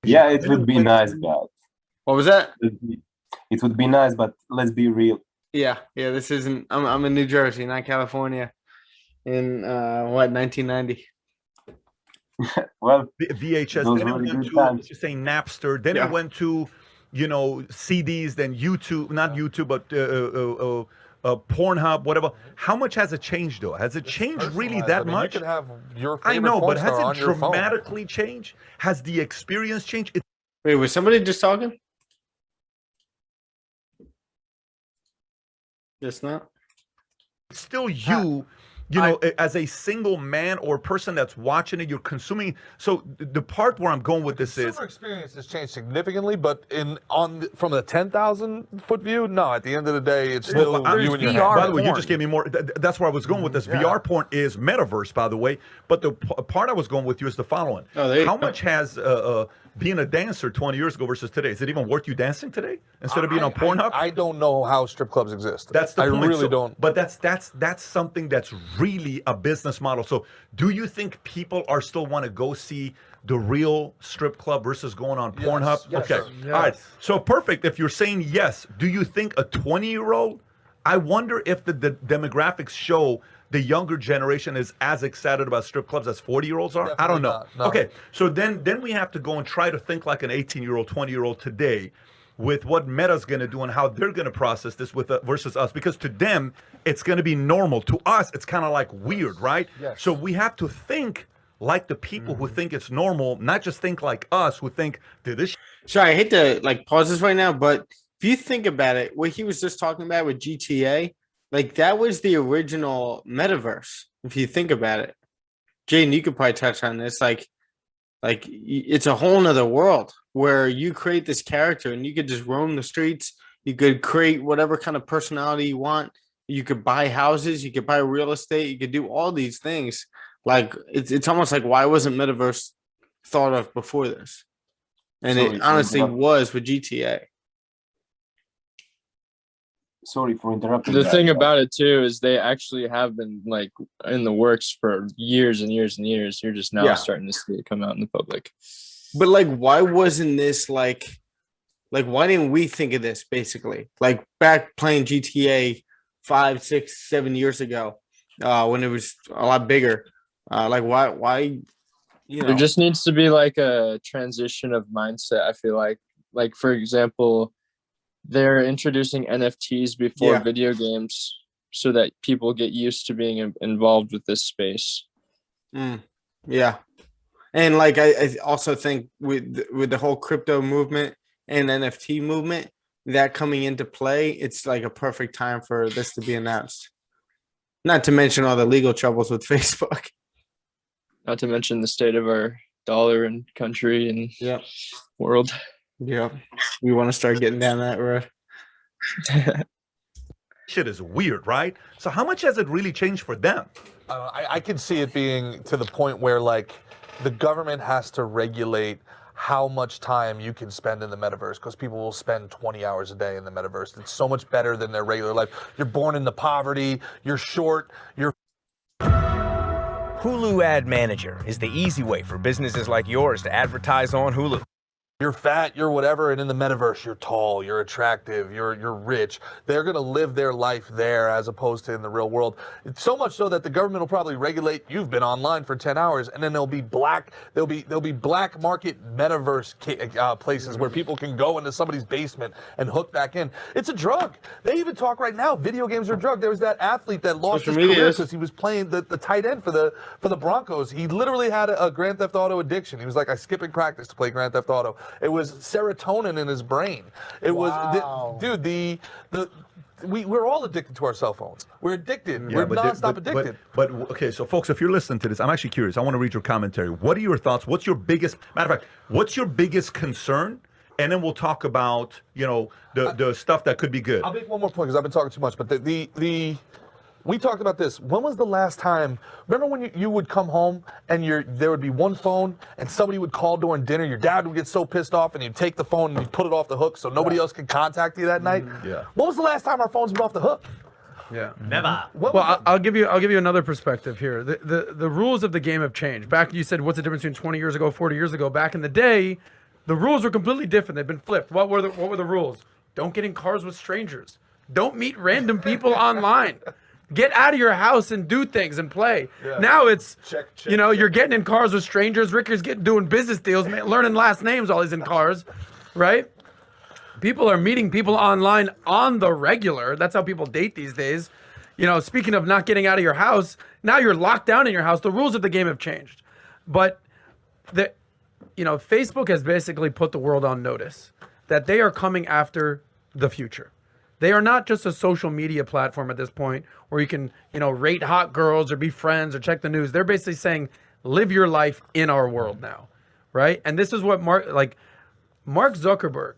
Yeah, it would be nice, but What was that? it would be nice, but let's be real. Yeah. This isn't. I'm in New Jersey, not California. In 1990. Well, VHS, those then it were went good to, times. let's just say Napster, then Yeah. it went to, CDs, then YouTube, not YouTube, but Pornhub, whatever. How much has it changed, though? Has it changed really Personalized. that I mean, much? You could have your I favorite know, porn but star has on it your phone. dramatically changed? Has the experience changed? Wait, was somebody just talking? Just not. It's still you. As a single man or person that's watching it, you're consuming. So the part where I'm going with this is, Consumer experience has changed significantly, but from the 10,000-foot view, no. At the end of the day, it's still you and your hand. by the way, you just gave me more. That's where I was going with this. VR porn is metaverse, by the way. But the part I was going with you is the following. Oh, there you How go. much has being a dancer 20 years ago versus today? Is it even worth you dancing today instead of being on Pornhub? I don't know how strip clubs exist. That's the I point. really So- don't. But that's something that's really a business model. So do you think people are still want to go see the real strip club versus going on Pornhub? Yes, Okay. sir. All right. Yes. So perfect. If you're saying yes, do you think a 20-year-old? I wonder if the demographics show the younger generation is as excited about strip clubs as 40-years are. I don't know. Definitely not, no. Okay. So then we have to go and try to think like an 18-year-old, 20-year-old today, with what Meta's going to do and how they're going to process this with versus us, because to them it's going to be normal. To us, it's kind of like weird, right? Yes. So we have to think like the people who think it's normal, not just think like us who think, dude, this. Sorry, I hate to like pause this right now, but if you think about it, what he was just talking about with GTA, like that was the original metaverse. If you think about it, Jaden, you could probably touch on this. Like it's a whole nother world where you create this character and you could just roam the streets. You could create whatever kind of personality you want. You could buy houses. You could buy real estate. You could do all these things. Like it's almost like, why wasn't metaverse thought of before this? And Sorry it for honestly interrupting. was with GTA. Sorry for interrupting. The that. thing about it too is they actually have been like in the works for years and years and years. You're just now Yeah. starting to see it come out in the public. But like, why wasn't this like why didn't we think of this basically? Like back playing GTA 5, 6, 7 years ago, when it was a lot bigger. Like why you know There just needs to be like a transition of mindset. I feel like for example, they're introducing NFTs before Yeah. video games so that people get used to being involved with this space. Yeah. And like I also think with the whole crypto movement and NFT movement that coming into play, it's like a perfect time for this to be announced. Not to mention all the legal troubles with Facebook. Not to mention the state of our dollar and country and Yeah. world. Yeah. We want to start getting down that road. Shit is weird, right? So how much has it really changed for them? I can see it being to the point where like the government has to regulate how much time you can spend in the metaverse, because people will spend 20 hours a day in the metaverse. It's so much better than their regular life. You're born into poverty, you're short, you're Hulu Ad Manager is the easy way for businesses like yours to advertise on Hulu. You're fat, you're whatever, and in the metaverse, you're tall, you're attractive, you're rich. They're gonna live their life there as opposed to in the real world. It's so much so that the government will probably regulate. You've been online for 10 hours, and then there'll be black market metaverse places where people can go into somebody's basement and hook back in. It's a drug. They even talk right now. Video games are a drug. There was that athlete that lost his career because he was playing the tight end for the Broncos. He literally had a Grand Theft Auto addiction. He was like, I skipping practice to play Grand Theft Auto. It was serotonin in his brain. It was, dude, we're all addicted to our cell phones. We're addicted. Yeah, we're but nonstop addicted. But okay, so folks, if you're listening to this, I'm actually curious. I want to read your commentary. What are your thoughts? What's your biggest, matter of fact, what's your biggest concern? And then we'll talk about, the stuff that could be good. I'll make one more point because I've been talking too much. But we talked about this. When was the last time? Remember when you would come home and there would be one phone and somebody would call during dinner. Your dad would get so pissed off and you'd take the phone and you'd put it off the hook so nobody else could contact you that night. Yeah. When was the last time our phones went off the hook? Yeah. Never. Well, I'll give you another perspective here. The rules of the game have changed. Back, you said, what's the difference between 20 years ago, 40 years ago? Back in the day, the rules were completely different. They've been flipped. What were the rules? Don't get in cars with strangers. Don't meet random people online. Get out of your house and do things and play. Yeah. Now it's, you're getting in cars with strangers. Ricker's doing business deals, learning last names while he's in cars, right? People are meeting people online on the regular. That's how people date these days. Speaking of not getting out of your house, now you're locked down in your house. The rules of the game have changed. But Facebook has basically put the world on notice that they are coming after the future. They are not just a social media platform at this point where you can, rate hot girls or be friends or check the news. They're basically saying, live your life in our world now, right? And this is what Mark Zuckerberg,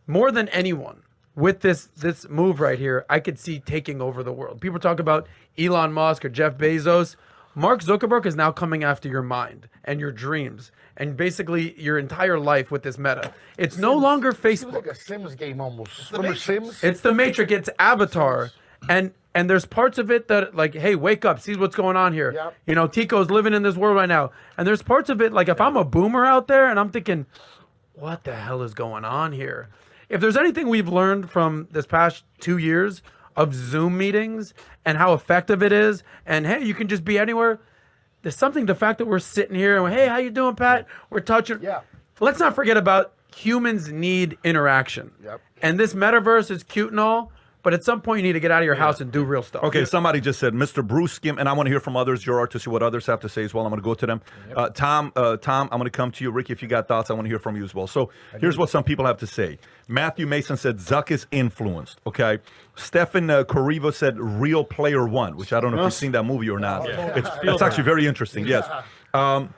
more than anyone, with this move right here, I could see taking over the world. People talk about Elon Musk or Jeff Bezos. Mark Zuckerberg is now coming after your mind and your dreams and basically your entire life with this meta. It's no longer Facebook. It's like a Sims game almost. Remember Sims? It's the Matrix. It's Avatar. And there's parts of it that like, hey, wake up, see what's going on here. Yep. Tico's living in this world right now. And there's parts of it, like if I'm a boomer out there and I'm thinking, what the hell is going on here? If there's anything we've learned from this past 2 years of Zoom meetings and how effective it is, and hey, you can just be anywhere. There's something, the fact that we're sitting here and hey, how you doing, Pat? We're touching. Yeah. Let's not forget about humans need interaction. Yep. And this metaverse is cute and all, but at some point you need to get out of your house and do real stuff. Okay, somebody just said, Mr. Bruce Skim, and I want to hear from others, Gerard, to see what others have to say as well. I'm going to go to them. Yep. Tom, I'm going to come to you. Ricky, if you got thoughts, I want to hear from you as well. So here's what some people have to say. Matthew Mason said, Zuck is influenced, okay? Stefan Corriva said, Real Player One, which I don't know if you've seen that movie or not. Yeah. It's actually very interesting, yes. Marisol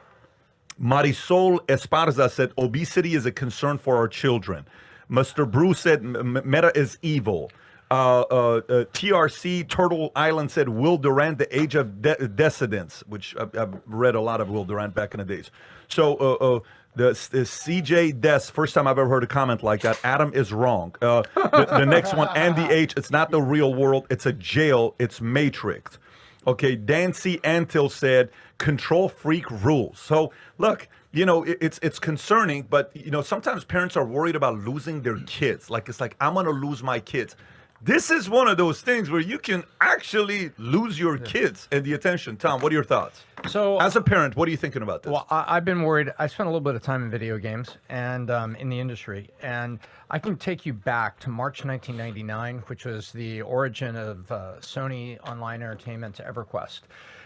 Esparza said, obesity is a concern for our children. Mr. Bruce said Meta is evil. TRC Turtle Island said Will Durant, the age of dissidence, which I've read a lot of Will Durant back in the days. So the CJ Des, first time I've ever heard a comment like that. Adam is wrong. The next one, Andy H, it's not the real world. It's a jail. It's Matrix. Okay, Dancy Antil said control freak rules. So look, you know, it's concerning, but you know, sometimes parents are worried about losing their kids. Like it's like, I'm gonna lose my kids. This is one of those things where you can actually lose your kids and the attention. Tom, what are your thoughts? So, as a parent, what are you thinking about this? Well, I've been worried. I spent a little bit of time in video games and in the industry, and I can take you back to March 1999, which was the origin of Sony Online Entertainment to EverQuest.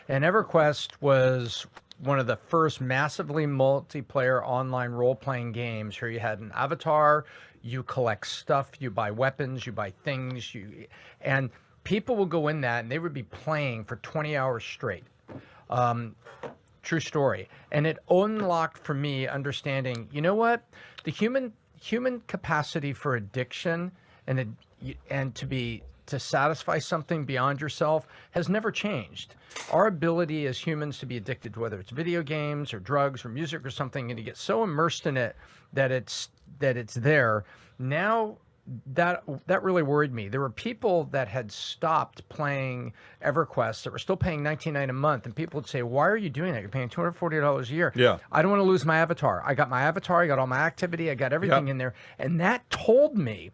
And EverQuest was one of the first massively multiplayer online role-playing games where you had an avatar, you collect stuff, you buy weapons, you buy things, and people will go in that and they would be playing for 20 hours straight. True story. And it unlocked for me understanding, you know what? The human capacity for addiction and to satisfy something beyond yourself has never changed. Our ability as humans to be addicted, whether it's video games or drugs or music or something, and to get so immersed in it that it's there. Now that really worried me. There were people that had stopped playing EverQuest that were still paying $19.99 a month, and people would say, "Why are you doing that? You're paying $240 a year." Yeah. I don't want to lose my avatar. I got my avatar. I got all my activity. I got everything in there, and that told me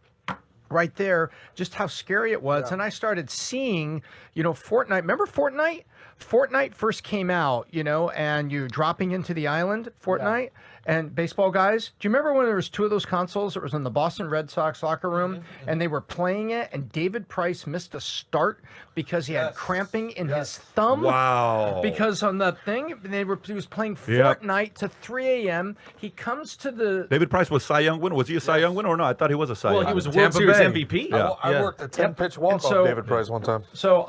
right there just how scary it was. And I started seeing, you know, Fortnite. Remember Fortnite? Fortnite first came out, you know, and you're dropping into the island, Fortnite, and baseball guys. Do you remember when there was two of those consoles that was in the Boston Red Sox locker room, and they were playing it, and David Price missed a start because he had cramping in his thumb? Wow. Because on the thing, he was playing Fortnite to 3 a.m. He comes to the... David Price was Cy Young winner. Was he a Cy Young winner or not? I thought he was a Cy Young. Well, he was a World World Series MVP. Yeah. I worked a 10-pitch walk-off David Price one time. So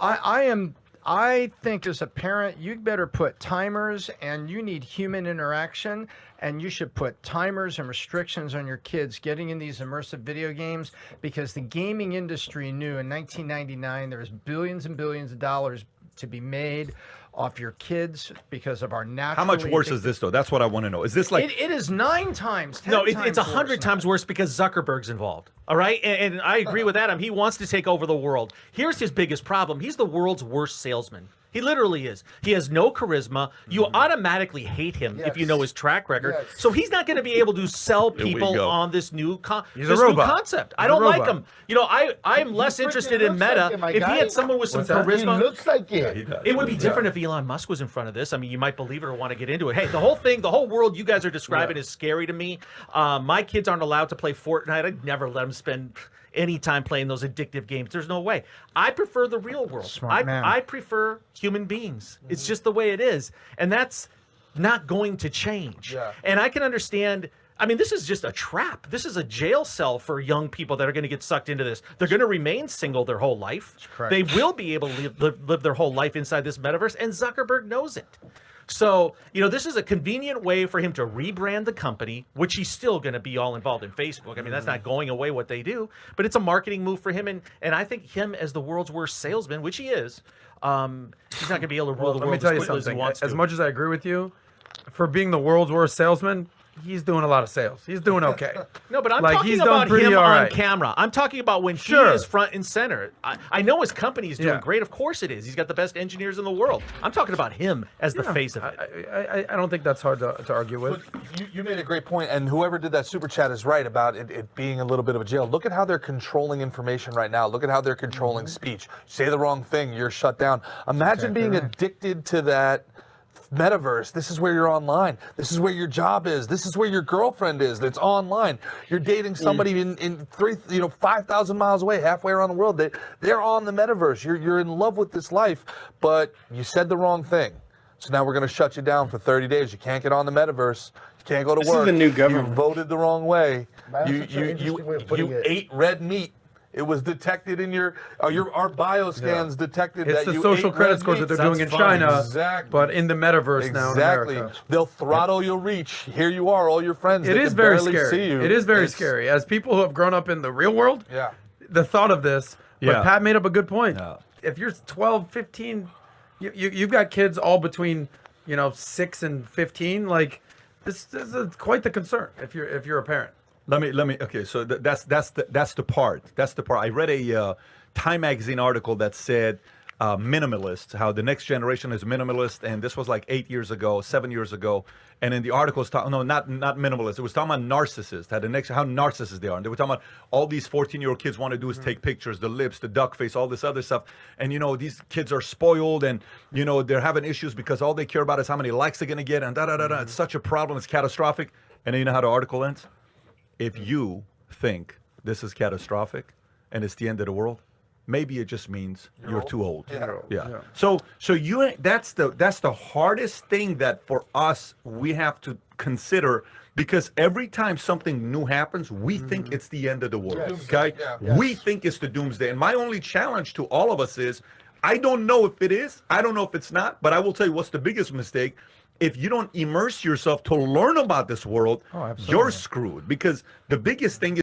I think as a parent, you better put timers, and you need human interaction, and you should put timers and restrictions on your kids getting in these immersive video games, because the gaming industry knew in 1999 there was billions and billions of dollars to be made off your kids because of our natural. How much worse is this though? That's what I want to know. Is this like it is 9 times? 10 No, times it's 100 times worse because Zuckerberg's involved. All right, and I agree with Adam. He wants to take over the world. Here's his biggest problem. He's the world's worst salesman. He literally is. He has no charisma. You automatically hate him if you know his track record. So he's not going to be able to sell people on this new concept. I don't like him. You know, I'm less interested in Meta. If he had someone with some charisma, He looks like it. it would be different if Elon Musk was in front of this. I mean, you might believe it or want to get into it. Hey, the whole world you guys are describing is scary to me. My kids aren't allowed to play Fortnite. I'd never let them spend any time playing those addictive games. There's no way. I prefer the real world. I prefer human beings. It's just the way it is. And that's not going to change. And I can understand. I mean, this is just a trap. This is a jail cell for young people that are going to get sucked into this. They're going to remain single their whole life. They will be able to live their whole life inside this metaverse, and Zuckerberg knows it. So, you know, this is a convenient way for him to rebrand the company, which he's still going to be all involved in Facebook. I mean, that's not going away what they do, but it's a marketing move for him. And I think him as the world's worst salesman, which he is, he's not going to be able to rule the world Let me tell you as quickly as he something. wants to. As much as I agree with you, for being the world's worst salesman, he's doing a lot of sales. He's doing okay. No, but I'm Like, talking he's done about pretty him all on right. camera. I'm talking about when Sure. he is front and center. I know his company is doing Yeah. great. Of course it is. He's got the best engineers in the world. I'm talking about him as the face of it. I don't think that's hard to argue with. You made a great point, and whoever did that super chat is right about it being a little bit of a jail. Look at how they're controlling information right now. Look at how they're controlling speech. Say the wrong thing, you're shut down. Imagine being addicted to that metaverse. This is where you're online. This is where your job is. This is where your girlfriend is. That's online. You're dating somebody in 5,000 miles away, halfway around the world. They're on the metaverse. You're in love with this life, but you said the wrong thing. So now we're going to shut you down for 30 days. You can't get on the metaverse. You can't go to work. This is the new government. You voted the wrong way. Man, that's such an interesting way of putting You it. ate red meat. It was detected in your our bioscans detected It's that the you social ate credit red scores that meat. they're doing in China, Exactly. but in the metaverse now in Exactly. America. They'll throttle your reach. Here you are, all your friends. It they is can very barely scary. see you. It is very It's- scary. As people who have grown up in the real world, Yeah. the thought of this, but Yeah. Pat made up a good point. If you're 12, 15, you've got kids all between, 6 and 15, like this is quite the concern if you're a parent. Let me. Okay, so that's the part. That's the part. I read a Time magazine article that said minimalist, how the next generation is minimalist, and this was like 7 years ago. And in the article, not minimalist. It was talking about narcissists. How narcissists they are. And they were talking about all these 14-year-old kids want to do is take pictures, the lips, the duck face, all this other stuff. And these kids are spoiled, and they're having issues because all they care about is how many likes they're gonna get, and It's such a problem. It's catastrophic. And then you know how the article ends? If you think this is catastrophic and it's the end of the world, maybe it just means you're too old. Yeah. So that's the hardest thing that for us we have to consider, because every time something new happens, we think it's the end of the world. Yes. Okay? Yeah. We think it's the doomsday. And my only challenge to all of us is, I don't know if it is, I don't know if it's not, but I will tell you what's the biggest mistake. If you don't immerse yourself to learn about this world, you're screwed, because the biggest thing is